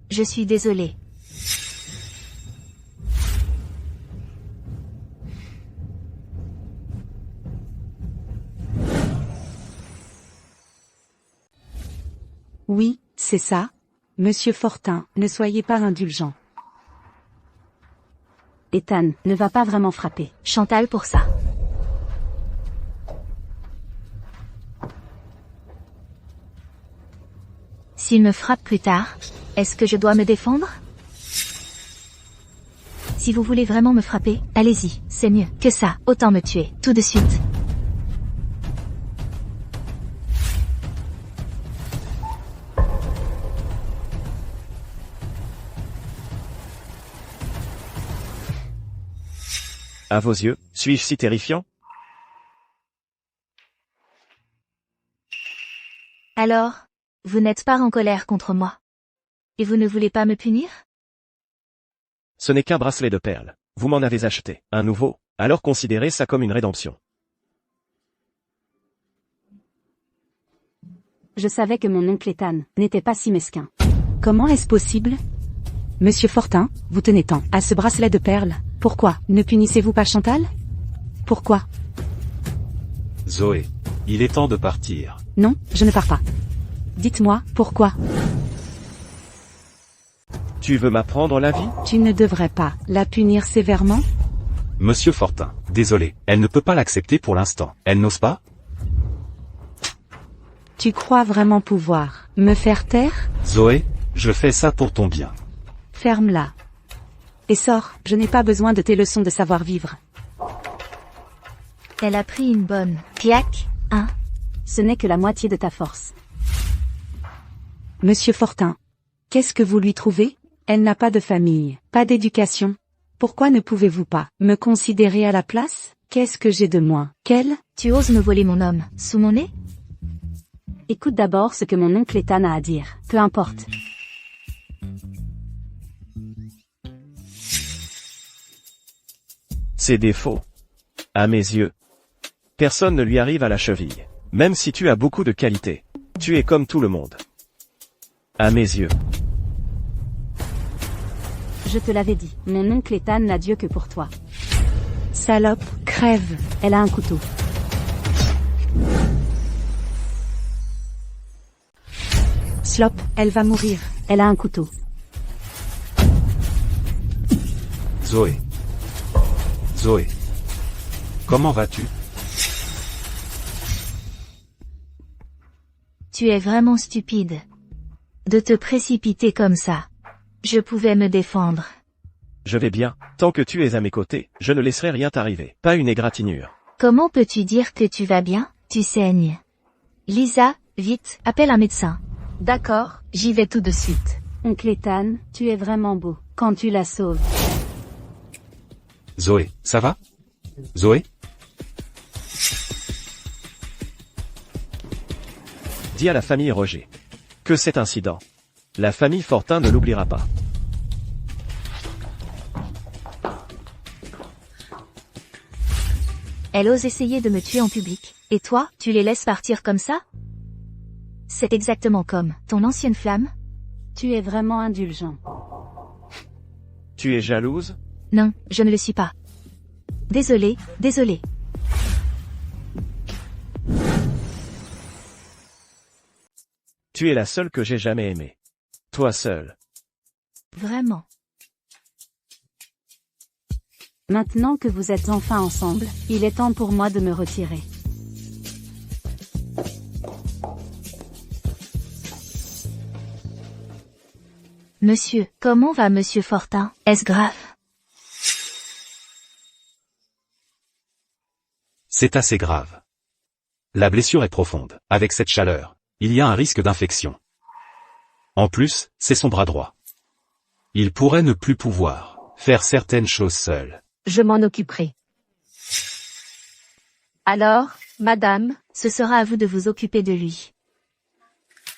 Je suis désolée. Oui, c'est ça. Monsieur Fortin, ne soyez pas indulgent. Ethan ne va pas vraiment frapper Chantal pour ça. S'il me frappe plus tard, est-ce que je dois me défendre? Si vous voulez vraiment me frapper, allez-y, c'est mieux que ça, autant me tuer, tout de suite. À vos yeux, suis-je si terrifiant? Alors, vous n'êtes pas en colère contre moi. Et vous ne voulez pas me punir? Ce n'est qu'un bracelet de perles. Vous m'en avez acheté un nouveau, alors considérez ça comme une rédemption. Je savais que mon oncle Ethan n'était pas si mesquin. Comment est-ce possible? Monsieur Fortin, vous tenez tant à ce bracelet de perles. Pourquoi ne punissez-vous pas Chantal? Pourquoi? Zoé. Il est temps de partir. Non, je ne pars pas. Dites-moi, pourquoi? Tu veux m'apprendre la vie? Tu ne devrais pas la punir sévèrement? Monsieur Fortin. Désolé. Elle ne peut pas l'accepter pour l'instant. Elle n'ose pas? Tu crois vraiment pouvoir me faire taire? Zoé, je fais ça pour ton bien. Ferme-la. Et sors, je n'ai pas besoin de tes leçons de savoir-vivre. Elle a pris une bonne claque, hein? Ce n'est que la moitié de ta force. Monsieur Fortin, qu'est-ce que vous lui trouvez? Elle n'a pas de famille, pas d'éducation. Pourquoi ne pouvez-vous pas me considérer à la place? Qu'est-ce que j'ai de moins qu'elle? Tu oses me voler mon homme, sous mon nez? Écoute d'abord ce que mon oncle Ethan a à dire. Peu importe. Ses défauts. À mes yeux. Personne ne lui arrive à la cheville. Même si tu as beaucoup de qualités. Tu es comme tout le monde. À mes yeux. Je te l'avais dit, mon oncle Ethan n'a Dieu que pour toi. Salope, crève, elle a un couteau. Slop, elle va mourir, elle a un couteau. Zoé. Zoé. Comment vas-tu? Tu es vraiment stupide. De te précipiter comme ça. Je pouvais me défendre. Je vais bien, tant que tu es à mes côtés, je ne laisserai rien t'arriver. Pas une égratignure. Comment peux-tu dire que tu vas bien? Tu saignes. Lisa, vite, appelle un médecin. D'accord, j'y vais tout de suite. Oncle Ethan, tu es vraiment beau, quand tu la sauves. Zoé, ça va? Zoé? Dis à la famille Roger que cet incident, la famille Fortin ne l'oubliera pas. Elle ose essayer de me tuer en public. Et toi, tu les laisses partir comme ça? C'est exactement comme ton ancienne flamme? Tu es vraiment indulgent. Tu es jalouse? Non, je ne le suis pas. Désolé, désolé. Tu es la seule que j'ai jamais aimée. Toi seule. Vraiment. Maintenant que vous êtes enfin ensemble, il est temps pour moi de me retirer. Monsieur, comment va Monsieur Fortin? Est-ce grave? C'est assez grave. La blessure est profonde. Avec cette chaleur, il y a un risque d'infection. En plus, c'est son bras droit. Il pourrait ne plus pouvoir faire certaines choses seul. Je m'en occuperai. Alors, madame, Ce sera à vous de vous occuper de lui.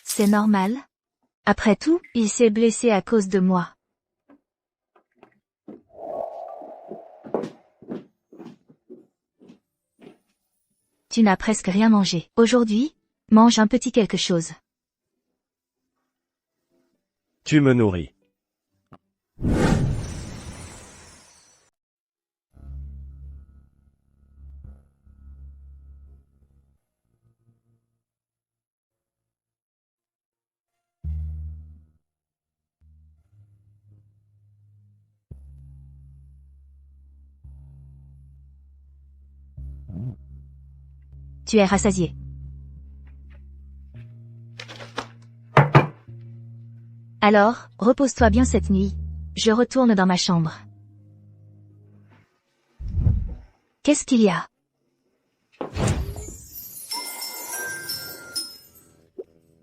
C'est normal. Après tout, il s'est blessé à cause de moi. Tu n'as presque rien mangé. Aujourd'hui, mange un petit quelque chose. Tu me nourris. Tu es rassasié. Alors, repose-toi bien cette nuit. Je retourne dans ma chambre. Qu'est-ce qu'il y a?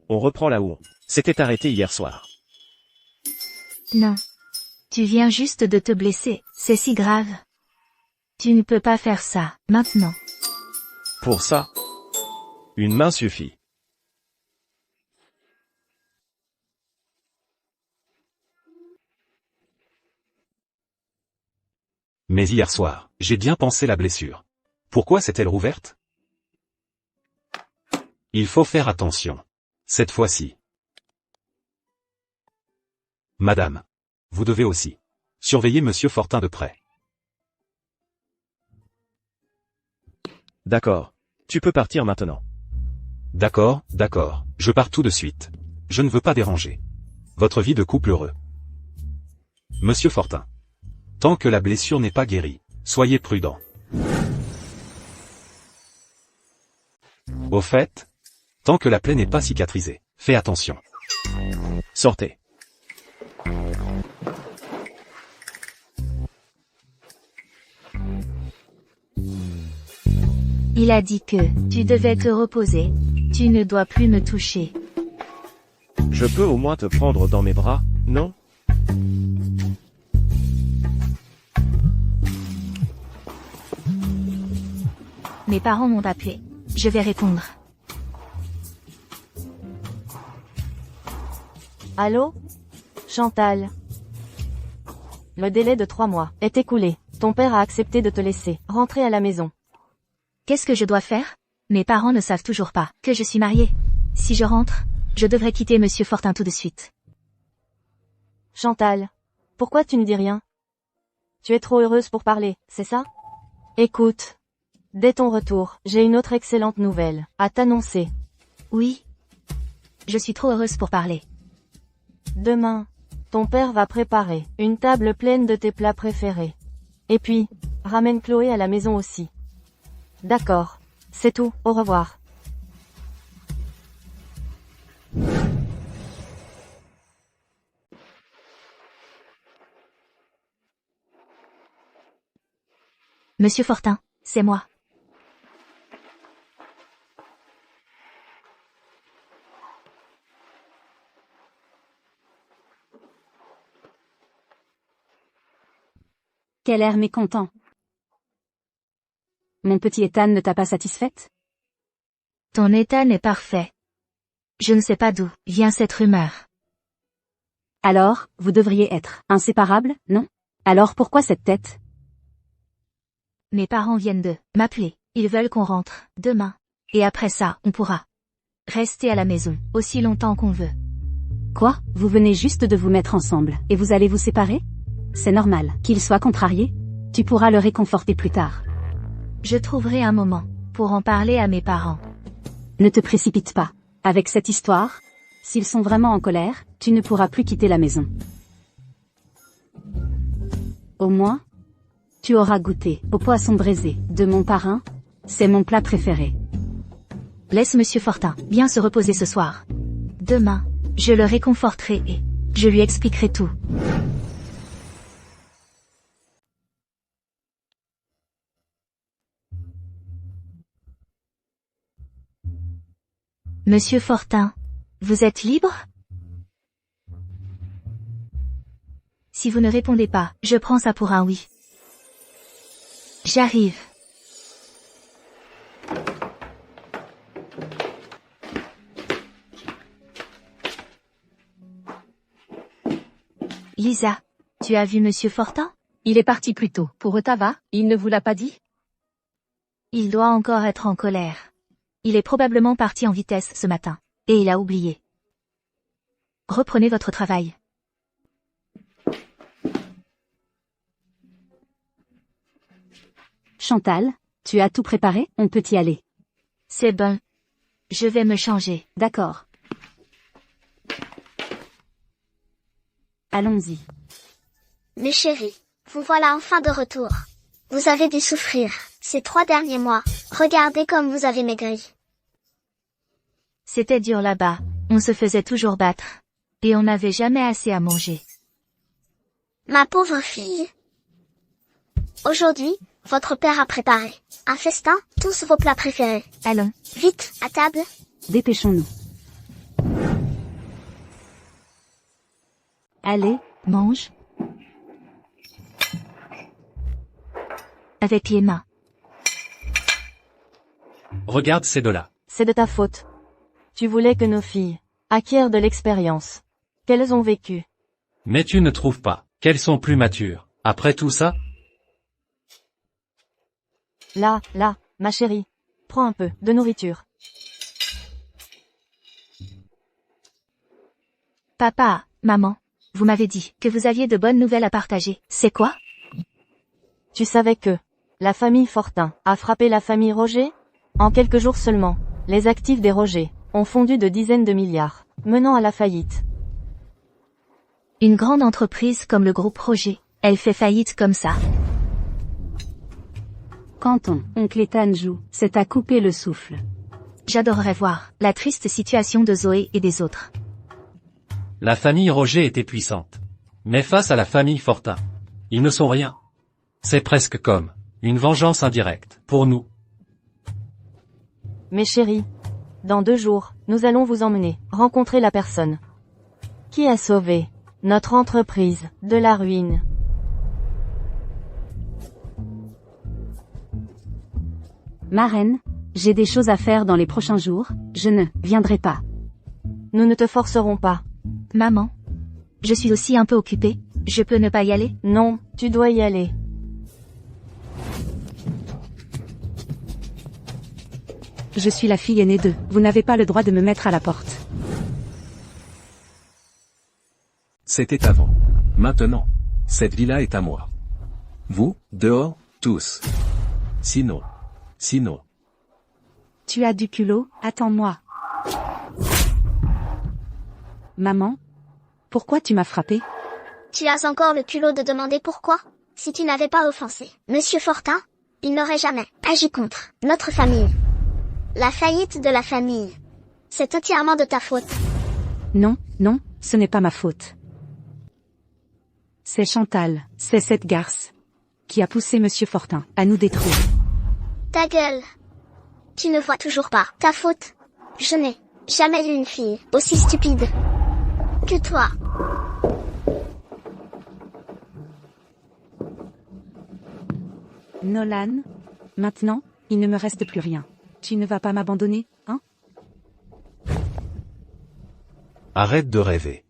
On reprend là où on s'était arrêté hier soir. Non. Tu viens juste de te blesser, c'est si grave. Tu ne peux pas faire ça, maintenant. Pour ça, une main suffit. Mais hier soir, j'ai bien pensé la blessure. Pourquoi s'est-elle rouverte? Il faut faire attention. Cette fois-ci. Madame. Vous devez aussi surveiller Monsieur Fortin de près. D'accord. Tu peux partir maintenant. D'accord, d'accord, je pars tout de suite. Je ne veux pas déranger votre vie de couple heureux. Monsieur Fortin. Tant que la blessure n'est pas guérie, soyez prudent. Au fait, tant que la plaie n'est pas cicatrisée, fais attention. Sortez. Il a dit que tu devais te reposer. Tu ne dois plus me toucher. Je peux au moins te prendre dans mes bras, non? Mes parents m'ont appelé. Je vais répondre. Allô? Chantal. Le délai de 3 mois est écoulé. Ton père a accepté de te laisser rentrer à la maison. Qu'est-ce que je dois faire? Mes parents ne savent toujours pas que je suis mariée. Si je rentre, je devrais quitter Monsieur Fortin tout de suite. Chantal. Pourquoi tu ne dis rien? Tu es trop heureuse pour parler, c'est ça? Écoute. Dès ton retour, j'ai une autre excellente nouvelle à t'annoncer. Oui. Je suis trop heureuse pour parler. Demain, ton père va préparer une table pleine de tes plats préférés. Et puis, ramène Chloé à la maison aussi. D'accord. C'est tout, au revoir. Monsieur Fortin, c'est moi. Quel air mécontent. Mon petit Ethan ne t'a pas satisfaite? Ton état n'est parfait. Je ne sais pas d'où vient cette rumeur. Alors, vous devriez être inséparables, non? Alors pourquoi cette tête? Mes parents viennent de m'appeler. Ils veulent qu'on rentre demain. Et après ça, on pourra rester à la maison aussi longtemps qu'on veut. Quoi? Vous venez juste de vous mettre ensemble, et vous allez vous séparer? C'est normal qu'il soit contrarié. Tu pourras le réconforter plus tard. Je trouverai un moment pour en parler à mes parents. Ne te précipite pas. Avec cette histoire, s'ils sont vraiment en colère, tu ne pourras plus quitter la maison. Au moins, tu auras goûté au poisson braisé de mon parrain. C'est mon plat préféré. Laisse Monsieur Fortin bien se reposer ce soir. Demain, je le réconforterai et je lui expliquerai tout. Monsieur Fortin, vous êtes libre? Si vous ne répondez pas, je prends ça pour un oui. J'arrive. Lisa, tu as vu Monsieur Fortin? Il est parti plus tôt. Pour Ottawa, il ne vous l'a pas dit? Il doit encore être en colère. Il est probablement parti en vitesse ce matin. Et il a oublié. Reprenez votre travail. Chantal, tu as tout préparé? On peut y aller. C'est bon. Je vais me changer. D'accord. Allons-y. Mes chéris, vous voilà enfin de retour. Vous avez dû souffrir ces 3 derniers mois. Regardez comme vous avez maigri. C'était dur là-bas. On se faisait toujours battre. Et on n'avait jamais assez à manger. Ma pauvre fille. Aujourd'hui, votre père a préparé un festin, tous vos plats préférés. Allons. Vite, à table. Dépêchons-nous. Allez, mange. Avec les mains. Regarde ces deux-là. C'est de ta faute. Tu voulais que nos filles acquièrent de l'expérience qu'elles ont vécue. Mais tu ne trouves pas qu'elles sont plus matures, après tout ça? Là, ma chérie. Prends un peu de nourriture. Papa, maman, vous m'avez dit que vous aviez de bonnes nouvelles à partager. C'est quoi? Tu savais que la famille Fortin a frappé la famille Roger? En quelques jours seulement, les actifs des Roger ont fondu de dizaines de milliards, menant à la faillite. Une grande entreprise comme le groupe Roger, elle fait faillite comme ça. Quand ton oncle Ethan joue, c'est à couper le souffle. J'adorerais voir la triste situation de Zoé et des autres. La famille Roger était puissante. Mais face à la famille Fortin, ils ne sont rien. C'est presque comme une vengeance indirecte, pour nous. Mes chéris, dans 2 jours, nous allons vous emmener rencontrer la personne qui a sauvé notre entreprise de la ruine. Marraine, j'ai des choses à faire dans les prochains jours, je ne viendrai pas. Nous ne te forcerons pas. Maman, je suis aussi un peu occupée. Je peux ne pas y aller? Non, tu dois y aller. Je suis la fille aînée d'eux, vous n'avez pas le droit de me mettre à la porte. C'était avant. Maintenant, cette villa est à moi. Vous, dehors, tous. Sinon. Tu as du culot, attends-moi. Maman? Pourquoi tu m'as frappé? Tu as encore le culot de demander pourquoi? Si tu n'avais pas offensé Monsieur Fortin, il n'aurait jamais agi contre notre famille. La faillite de la famille. C'est entièrement de ta faute. Non, ce n'est pas ma faute. C'est Chantal, c'est cette garce qui a poussé Monsieur Fortin à nous détruire. Ta gueule. Tu ne vois toujours pas ta faute. Je n'ai jamais eu une fille aussi stupide que toi. Nolan, maintenant, il ne me reste plus rien. Tu ne vas pas m'abandonner, hein? Arrête de rêver.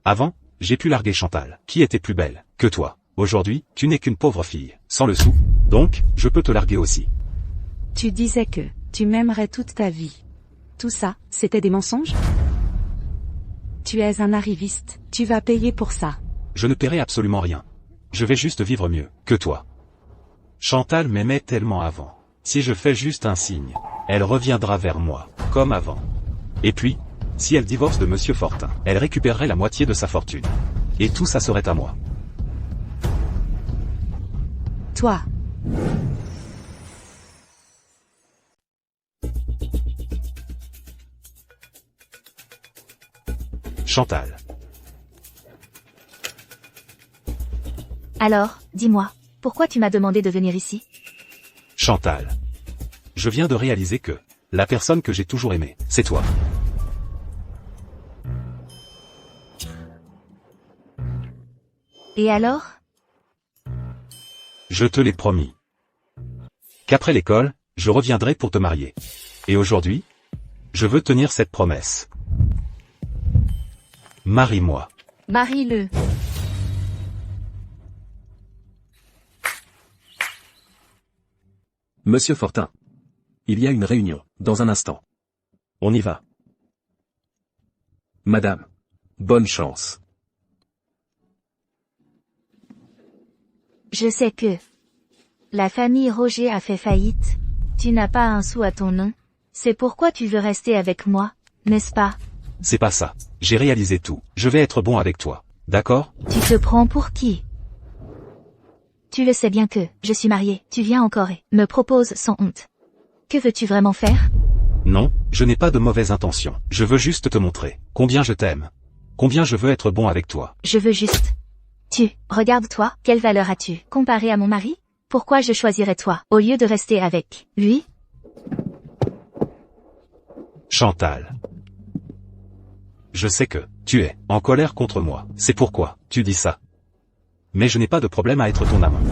Avant, j'ai pu larguer Chantal, qui était plus belle que toi. Aujourd'hui, tu n'es qu'une pauvre fille, sans le sou. Donc, je peux te larguer aussi. Tu disais que tu m'aimerais toute ta vie. Tout ça, c'était des mensonges? Tu es un arriviste, tu vas payer pour ça. Je ne paierai absolument rien. Je vais juste vivre mieux que toi. Chantal m'aimait tellement avant. Si je fais juste un signe, elle reviendra vers moi, comme avant. Et puis, si elle divorce de Monsieur Fortin, elle récupérerait la moitié de sa fortune. Et tout ça serait à moi. Toi. Chantal. Alors, dis-moi, pourquoi tu m'as demandé de venir ici? Chantal. Je viens de réaliser que la personne que j'ai toujours aimée, c'est toi. Et alors? Je te l'ai promis. Qu'après l'école, je reviendrai pour te marier. Et aujourd'hui, je veux tenir cette promesse. Marie-moi. Marie-le. Monsieur Fortin. Il y a une réunion, dans un instant. On y va. Madame. Bonne chance. Je sais que la famille Roger a fait faillite. Tu n'as pas un sou à ton nom. C'est pourquoi tu veux rester avec moi, n'est-ce pas? C'est pas ça. J'ai réalisé tout. Je vais être bon avec toi. D'accord? Tu te prends pour qui? Tu le sais bien que je suis mariée. Tu viens encore et me proposes sans honte. Que veux-tu vraiment faire? Non, je n'ai pas de mauvaises intentions. Je veux juste te montrer combien je t'aime. Combien je veux être bon avec toi. Je veux juste. Regarde-toi, quelle valeur as-tu comparé à mon mari? Pourquoi je choisirais toi, au lieu de rester avec lui? Chantal. Je sais que tu es en colère contre moi. C'est pourquoi tu dis ça. Mais je n'ai pas de problème à être ton amant.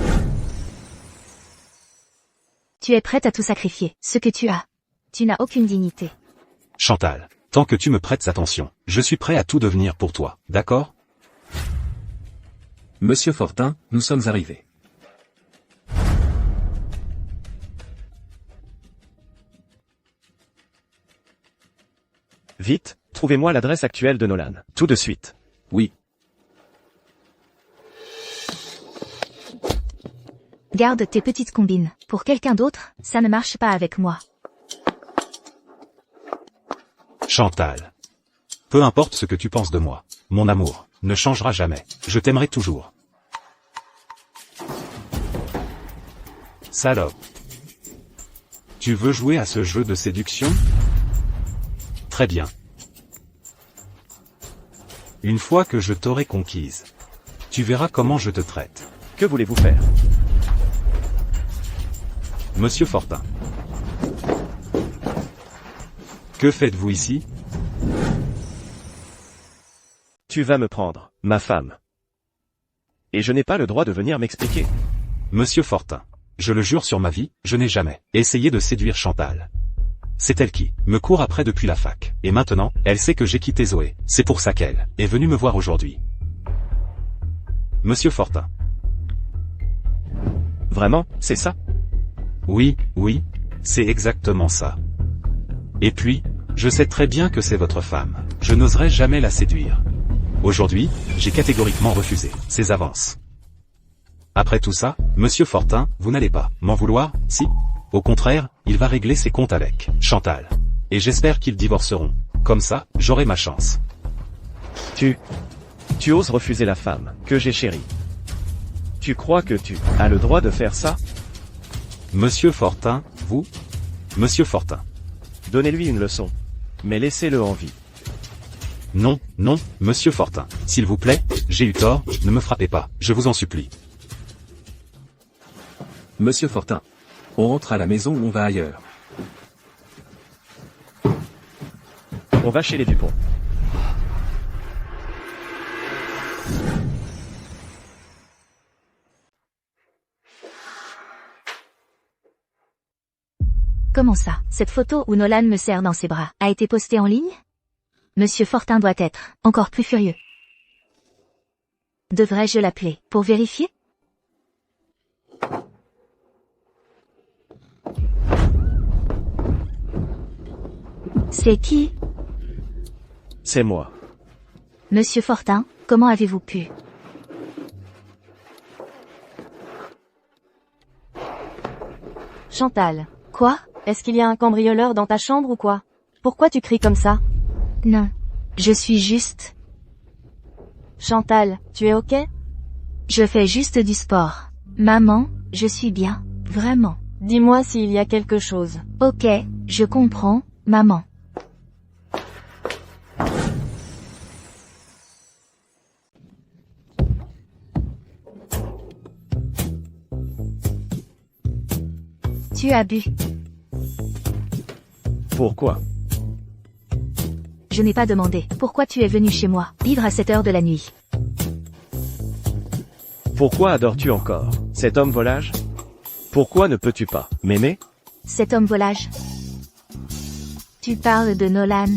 Tu es prête à tout sacrifier, ce que tu as. Tu n'as aucune dignité. Chantal, tant que tu me prêtes attention, je suis prêt à tout devenir pour toi, d'accord? Monsieur Fortin, nous sommes arrivés. Vite, trouvez-moi l'adresse actuelle de Nolan. Tout de suite. Oui. Garde tes petites combines. Pour quelqu'un d'autre, ça ne marche pas avec moi. Chantal. Peu importe ce que tu penses de moi, mon amour ne changera jamais. Je t'aimerai toujours. Salope. Tu veux jouer à ce jeu de séduction? Très bien. Une fois que je t'aurai conquise, tu verras comment je te traite. Que voulez-vous faire? Monsieur Fortin. Que faites-vous ici? Tu vas me prendre, ma femme. Et je n'ai pas le droit de venir m'expliquer. Monsieur Fortin. Je le jure sur ma vie, je n'ai jamais essayé de séduire Chantal. C'est elle qui me court après depuis la fac. Et maintenant, elle sait que j'ai quitté Zoé. C'est pour ça qu'elle est venue me voir aujourd'hui. Monsieur Fortin. Vraiment, c'est ça? Oui, c'est exactement ça. Et puis, je sais très bien que c'est votre femme. Je n'oserais jamais la séduire. Aujourd'hui, j'ai catégoriquement refusé ses avances. Après tout ça, Monsieur Fortin, vous n'allez pas m'en vouloir, si? Au contraire, il va régler ses comptes avec Chantal. Et j'espère qu'ils divorceront. Comme ça, j'aurai ma chance. Tu oses refuser la femme que j'ai chérie. Tu crois que tu as le droit de faire ça? Monsieur Fortin, vous? Monsieur Fortin. Donnez-lui une leçon. Mais laissez-le en vie. Non, Monsieur Fortin. S'il vous plaît, j'ai eu tort, ne me frappez pas, je vous en supplie. Monsieur Fortin. On rentre à la maison ou on va ailleurs? On va chez les Dupont. Comment ça? Cette photo où Nolan me serre dans ses bras a été postée en ligne? Monsieur Fortin doit être encore plus furieux. Devrais-je l'appeler pour vérifier? C'est qui? C'est moi. Monsieur Fortin, comment avez-vous pu? Chantal. Quoi? Est-ce qu'il y a un cambrioleur dans ta chambre ou quoi? Pourquoi tu cries comme ça? Non. Je suis juste... Chantal, tu es ok? Je fais juste du sport. Maman, je suis bien. Vraiment. Dis-moi s'il y a quelque chose. Ok, je comprends, maman. Tu as bu. Pourquoi? Je n'ai pas demandé. Pourquoi tu es venu chez moi, vivre à cette heure de la nuit? Pourquoi adores-tu encore cet homme volage? Pourquoi ne peux-tu pas m'aimer? Cet homme volage? Tu parles de Nolan.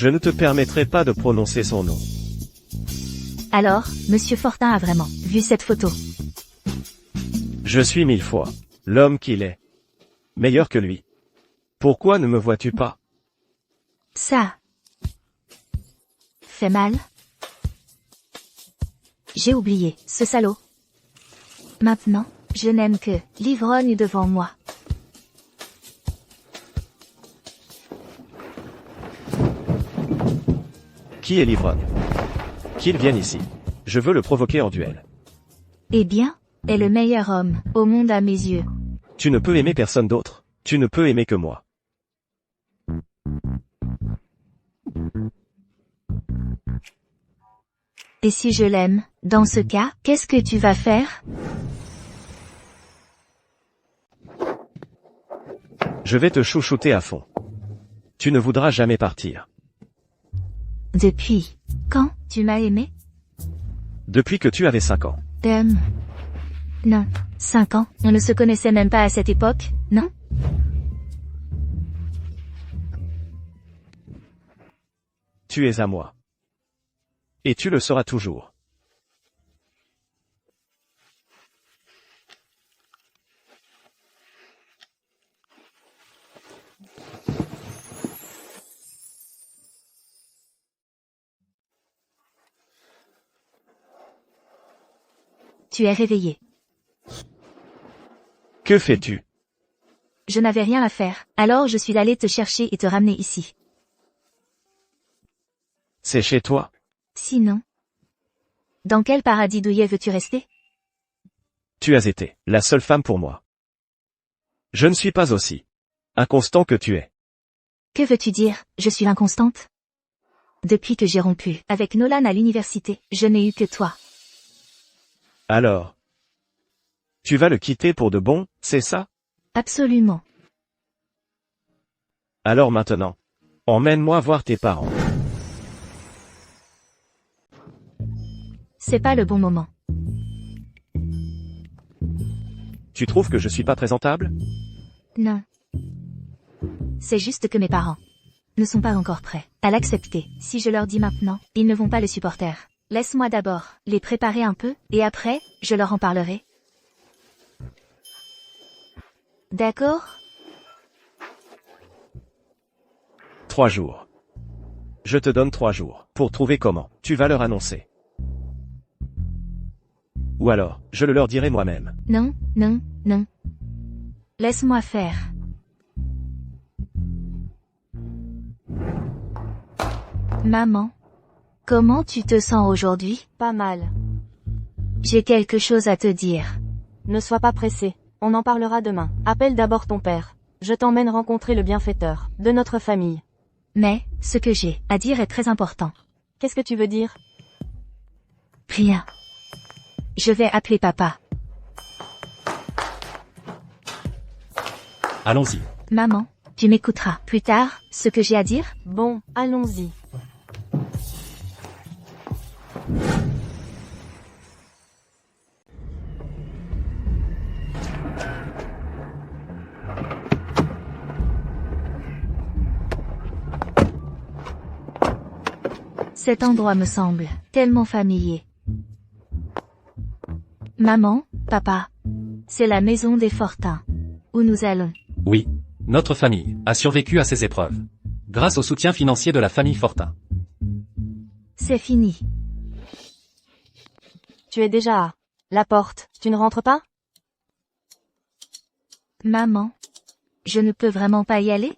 Je ne te permettrai pas de prononcer son nom. Alors, Monsieur Fortin a vraiment vu cette photo. Je suis 1000 fois l'homme qu'il est. Meilleur que lui. Pourquoi ne me vois-tu pas? Ça fait mal. J'ai oublié, ce salaud. Maintenant, je n'aime que l'ivrogne devant moi. Qui est l'ivrogne? Qu'il vienne ici. Je veux le provoquer en duel. Eh bien, est le meilleur homme au monde à mes yeux. Tu ne peux aimer personne d'autre. Tu ne peux aimer que moi. Et si je l'aime, dans ce cas, qu'est-ce que tu vas faire? Je vais te chouchouter à fond. Tu ne voudras jamais partir. Depuis quand tu m'as aimé? Depuis que tu avais 5 ans. Non, 5 ans, on ne se connaissait même pas à cette époque, non? Tu es à moi. Et tu le seras toujours. Tu es réveillé. Que fais-tu? Je n'avais rien à faire, alors je suis allé te chercher et te ramener ici. C'est chez toi? Sinon, dans quel paradis douillet veux-tu rester? Tu as été la seule femme pour moi. Je ne suis pas aussi inconstant que tu es. Que veux-tu dire, je suis inconstante? Depuis que j'ai rompu avec Nolan à l'université, je n'ai eu que toi. Alors, tu vas le quitter pour de bon, c'est ça? Absolument. Alors maintenant, emmène-moi voir tes parents. C'est pas le bon moment. Tu trouves que je suis pas présentable? Non. C'est juste que mes parents ne sont pas encore prêts à l'accepter. Si je leur dis maintenant, ils ne vont pas le supporter. Laisse-moi d'abord les préparer un peu, et après, je leur en parlerai. D'accord? 3 jours. Je te donne 3 jours pour trouver comment tu vas leur annoncer. Ou alors, je le leur dirai moi-même. Non, non, non. Laisse-moi faire. Maman, comment tu te sens aujourd'hui? Pas mal. J'ai quelque chose à te dire. Ne sois pas pressé. On en parlera demain. Appelle d'abord ton père. Je t'emmène rencontrer le bienfaiteur de notre famille. Mais, ce que j'ai à dire est très important. Qu'est-ce que tu veux dire? Rien. Je vais appeler papa. Allons-y. Maman, tu m'écouteras plus tard, ce que j'ai à dire? Bon, allons-y. Cet endroit me semble tellement familier. Maman, papa, c'est la maison des Fortins. Où nous allons. Oui. Notre famille a survécu à ces épreuves. Grâce au soutien financier de la famille Fortin. C'est fini. Tu es déjà à la porte. Tu ne rentres pas? Maman, je ne peux vraiment pas y aller?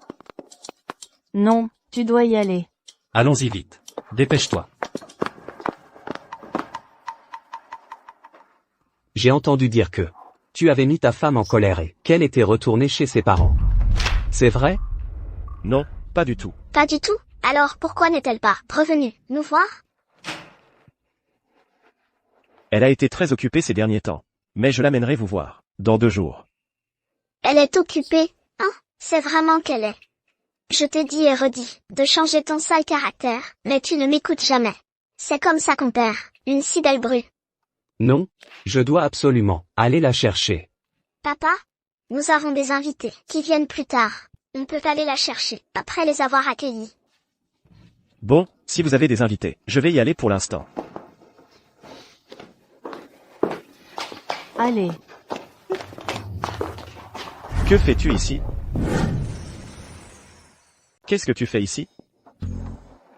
Non, tu dois y aller. Allons-y vite. Dépêche-toi. J'ai entendu dire que tu avais mis ta femme en colère et qu'elle était retournée chez ses parents. C'est vrai? Non, pas du tout. Pas du tout? Alors pourquoi n'est-elle pas revenue nous voir? Elle a été très occupée ces derniers temps. Mais je l'amènerai vous voir, dans 2 jours. Elle est occupée, hein? C'est vraiment qu'elle est. Je t'ai dit et redit de changer ton sale caractère, mais tu ne m'écoutes jamais. C'est comme ça qu'on perd une si belle bru. Non, je dois absolument aller la chercher. Papa? Nous avons des invités qui viennent plus tard. On peut aller la chercher après les avoir accueillis. Bon, si vous avez des invités, je vais y aller pour l'instant. Allez, Que fais-tu ici? Qu'est-ce que tu fais ici?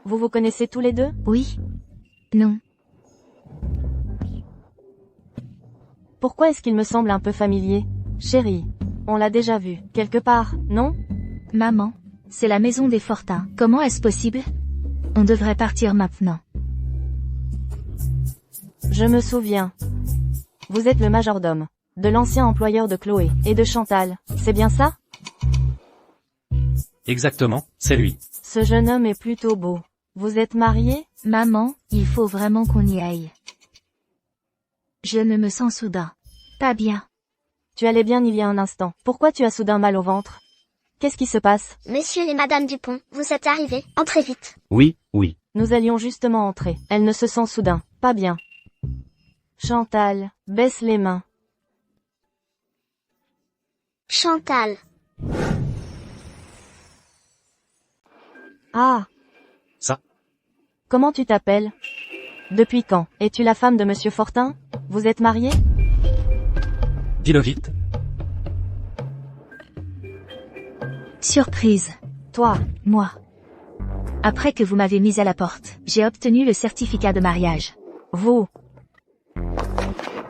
vous vous connaissez tous les deux? Oui. Non. Pourquoi est-ce qu'il me semble un peu familier? Chérie, on l'a déjà vu, quelque part, non? Maman, c'est la maison des Fortin. Comment est-ce possible? On devrait partir maintenant. Je me souviens. Vous êtes le majordome de l'ancien employeur de Chloé et de Chantal, c'est bien ça? Exactement, c'est lui. Ce jeune homme est plutôt beau. Vous êtes mariés? Maman, il faut vraiment qu'on y aille. Je ne me sens soudain pas bien. Tu allais bien il y a un instant. Pourquoi tu as soudain mal au ventre? Qu'est-ce qui se passe? Monsieur et Madame Dupont, vous êtes arrivés. Entrez vite. Oui, oui. Nous allions justement entrer. Elle ne se sent soudain pas bien. Chantal, baisse les mains. Chantal. Ah. Ça. Comment tu t'appelles? Depuis quand? Es-tu la femme de Monsieur Fortin? Vous êtes mariés? Dis-le vite. Surprise. Toi. Moi. Après que vous m'avez mise à la porte, j'ai obtenu le certificat de mariage. Vous.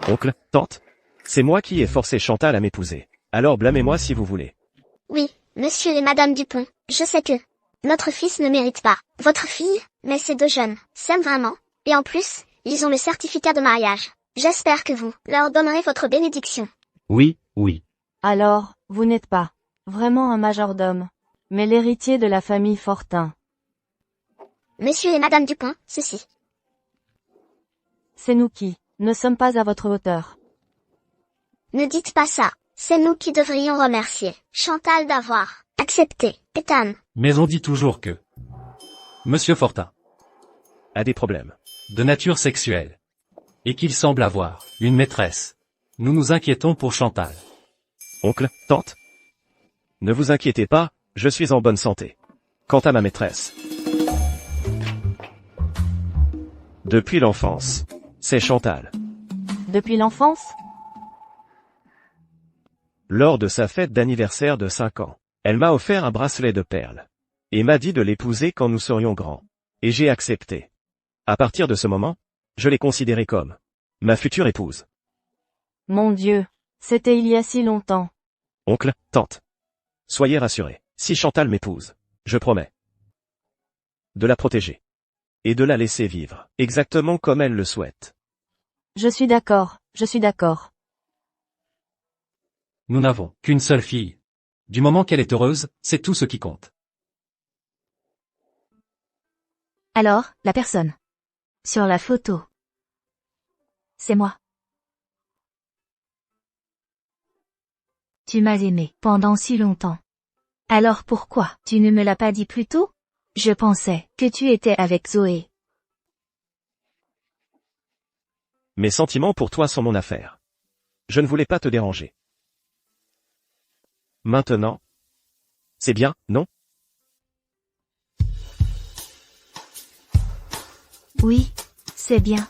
Oncle, tante? C'est moi qui ai forcé Chantal à m'épouser. Alors blâmez-moi si vous voulez. Oui, Monsieur et Madame Dupont, je sais que notre fils ne mérite pas votre fille, mais ces deux jeunes s'aiment vraiment. Et en plus, ils ont le certificat de mariage. J'espère que vous leur donnerez votre bénédiction. Oui, oui. Alors, vous n'êtes pas vraiment un majordome, mais l'héritier de la famille Fortin. Monsieur et Madame Dupont, ceci. C'est nous qui ne sommes pas à votre hauteur. Ne dites pas ça. C'est nous qui devrions remercier Chantal d'avoir accepté Ethan. Mais on dit toujours que Monsieur Fortin A des problèmes. de nature sexuelle, et qu'il semble avoir une maîtresse. Nous nous inquiétons pour Chantal. Oncle, tante? Ne vous inquiétez pas, je suis en bonne santé. Quant à ma maîtresse. Depuis l'enfance. C'est Chantal. Depuis l'enfance? Lors de sa fête d'anniversaire de 5 ans, elle m'a offert un bracelet de perles. Et m'a dit de l'épouser quand nous serions grands. Et j'ai accepté. À partir de ce moment, je l'ai considérée comme ma future épouse. Mon Dieu, c'était il y a si longtemps. Oncle, tante. Soyez rassurés. Si Chantal m'épouse, je promets de la protéger. Et de la laisser vivre, exactement comme elle le souhaite. Je suis d'accord, je suis d'accord. Nous n'avons qu'une seule fille. Du moment qu'elle est heureuse, c'est tout ce qui compte. Alors, la personne sur la photo, c'est moi. Tu m'as aimé pendant si longtemps. Alors pourquoi tu ne me l'as pas dit plus tôt? Je pensais que tu étais avec Zoé. Mes sentiments pour toi sont mon affaire. Je ne voulais pas te déranger. Maintenant, c'est bien, non? Oui, c'est bien.